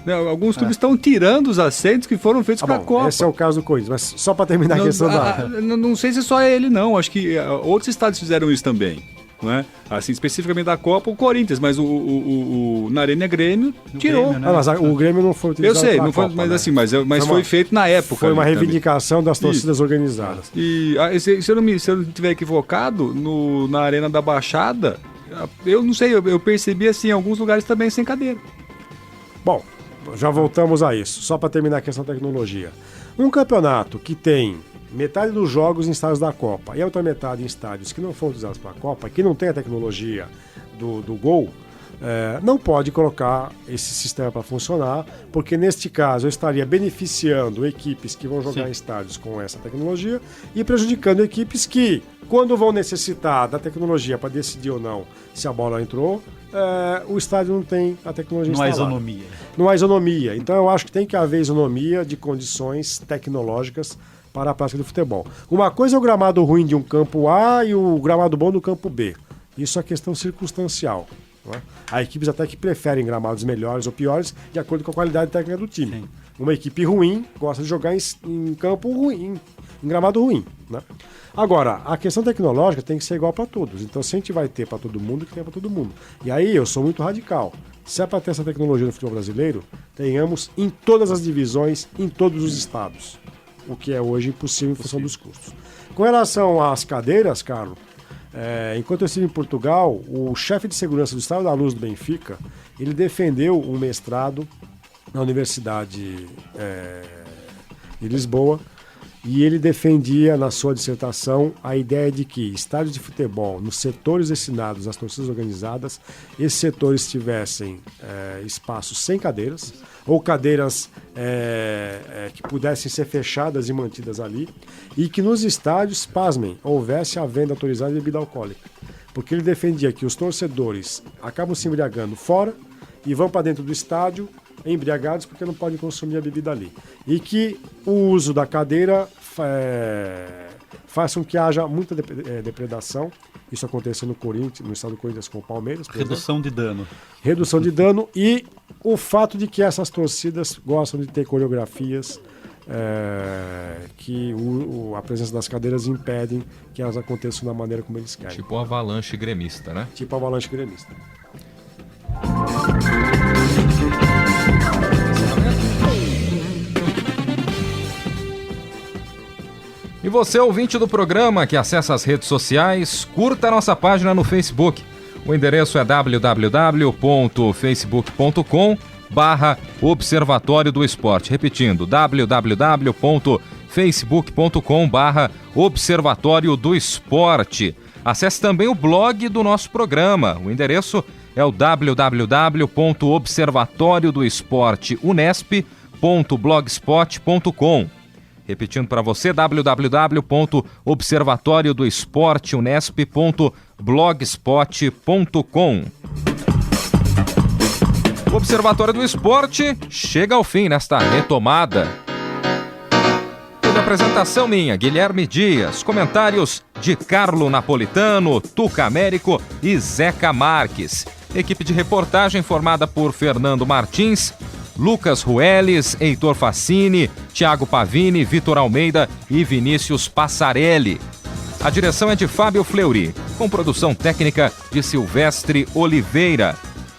Alguns clubes estão tirando os assentos que foram feitos para a Copa. Esse é o caso do Corinthians, mas só para terminar a questão da... Não sei se só é ele, não. Acho que outros estádios fizeram isso também. Não é? Assim, especificamente da Copa, o Corinthians, mas na Arena Grêmio tirou. Grêmio, né? Mas o Grêmio não foi utilizado. Eu sei, não foi, Copa, mas, né? Assim, mas foi feito na época. Foi uma reivindicação das torcidas organizadas. E se eu não estiver equivocado, na Arena da Baixada, eu não sei, eu percebi assim, em alguns lugares também sem cadeira. Bom, já voltamos a isso. Só para terminar a questão da tecnologia. Um campeonato que tem metade dos jogos em estádios da Copa e a outra metade em estádios que não foram utilizados para a Copa, que não tem a tecnologia do gol, não pode colocar esse sistema para funcionar, porque neste caso eu estaria beneficiando equipes que vão jogar em estádios com essa tecnologia e prejudicando equipes que, quando vão necessitar da tecnologia para decidir ou não se a bola entrou, o estádio não tem a tecnologia instalada. Não há isonomia. Então eu acho que tem que haver isonomia de condições tecnológicas para a prática do futebol. Uma coisa é o gramado ruim de um campo A e o gramado bom do campo B. Isso é questão circunstancial. Né? Há equipes até que preferem gramados melhores ou piores de acordo com a qualidade técnica do time. Sim. Uma equipe ruim gosta de jogar em campo ruim, em gramado ruim. Né? Agora, a questão tecnológica tem que ser igual para todos. Então, se a gente vai ter para todo mundo, que tem para todo mundo. E aí, eu sou muito radical. Se é para ter essa tecnologia no futebol brasileiro, tenhamos em todas as divisões, em todos os estados. O que é hoje impossível em função dos custos. Com relação às cadeiras, Carlos, enquanto eu estive em Portugal, o chefe de segurança do Estádio da Luz do Benfica, ele defendeu um mestrado na Universidade de Lisboa, e ele defendia na sua dissertação a ideia de que estádios de futebol, nos setores destinados às torcidas organizadas, esses setores tivessem espaços sem cadeiras, ou cadeiras que pudessem ser fechadas e mantidas ali, e que nos estádios, pasmem, houvesse a venda autorizada de bebida alcoólica. Porque ele defendia que os torcedores acabam se embriagando fora e vão para dentro do estádio embriagados porque não podem consumir a bebida ali. E que o uso da cadeira faz com que haja muita depredação. Isso aconteceu no Corinthians, no estado do Corinthians com o Palmeiras. Redução de dano. Redução de dano e o fato de que essas torcidas gostam de ter coreografias que a presença das cadeiras impedem que elas aconteçam da maneira como eles querem. Tipo o avalanche gremista, né? Tipo o avalanche gremista. E você, ouvinte do programa que acessa as redes sociais, curta a nossa página no Facebook. O endereço é www.facebook.com/Observatório do Esporte. Repetindo, www.facebook.com/Observatório do Esporte. Acesse também o blog do nosso programa. O endereço é o www.observatoriodoesporteunesp.blogspot.com. Repetindo para você, www.observatoriodouesporteunesp.blogspot.com. O Observatório do Esporte chega ao fim nesta retomada. Toda apresentação minha, Guilherme Dias. Comentários de Carlo Napolitano, Tuca Américo e Zeca Marques. Equipe de reportagem formada por Fernando Martins, Lucas Rueles, Heitor Facini, Thiago Pavini, Vitor Almeida e Vinícius Passarelli. A direção é de Fábio Fleury, com produção técnica de Silvestre Oliveira.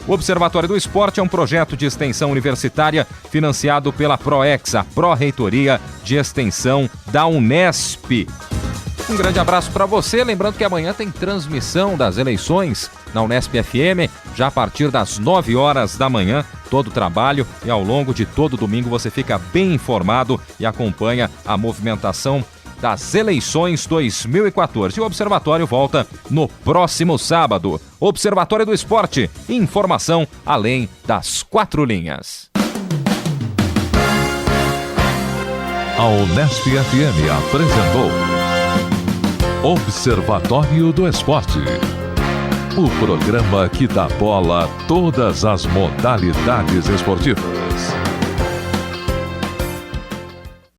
O Observatório do Esporte é um projeto de extensão universitária financiado pela PROEX, a Pró-Reitoria de Extensão da Unesp. Um grande abraço para você, lembrando que amanhã tem transmissão das eleições na Unesp FM, já a partir das 9 horas da manhã, todo o trabalho, e ao longo de todo o domingo você fica bem informado e acompanha a movimentação das eleições 2014. E o Observatório volta no próximo sábado. Observatório do Esporte, informação além das 4 linhas. A Unesp FM apresentou Observatório do Esporte, o programa que dá bola a todas as modalidades esportivas.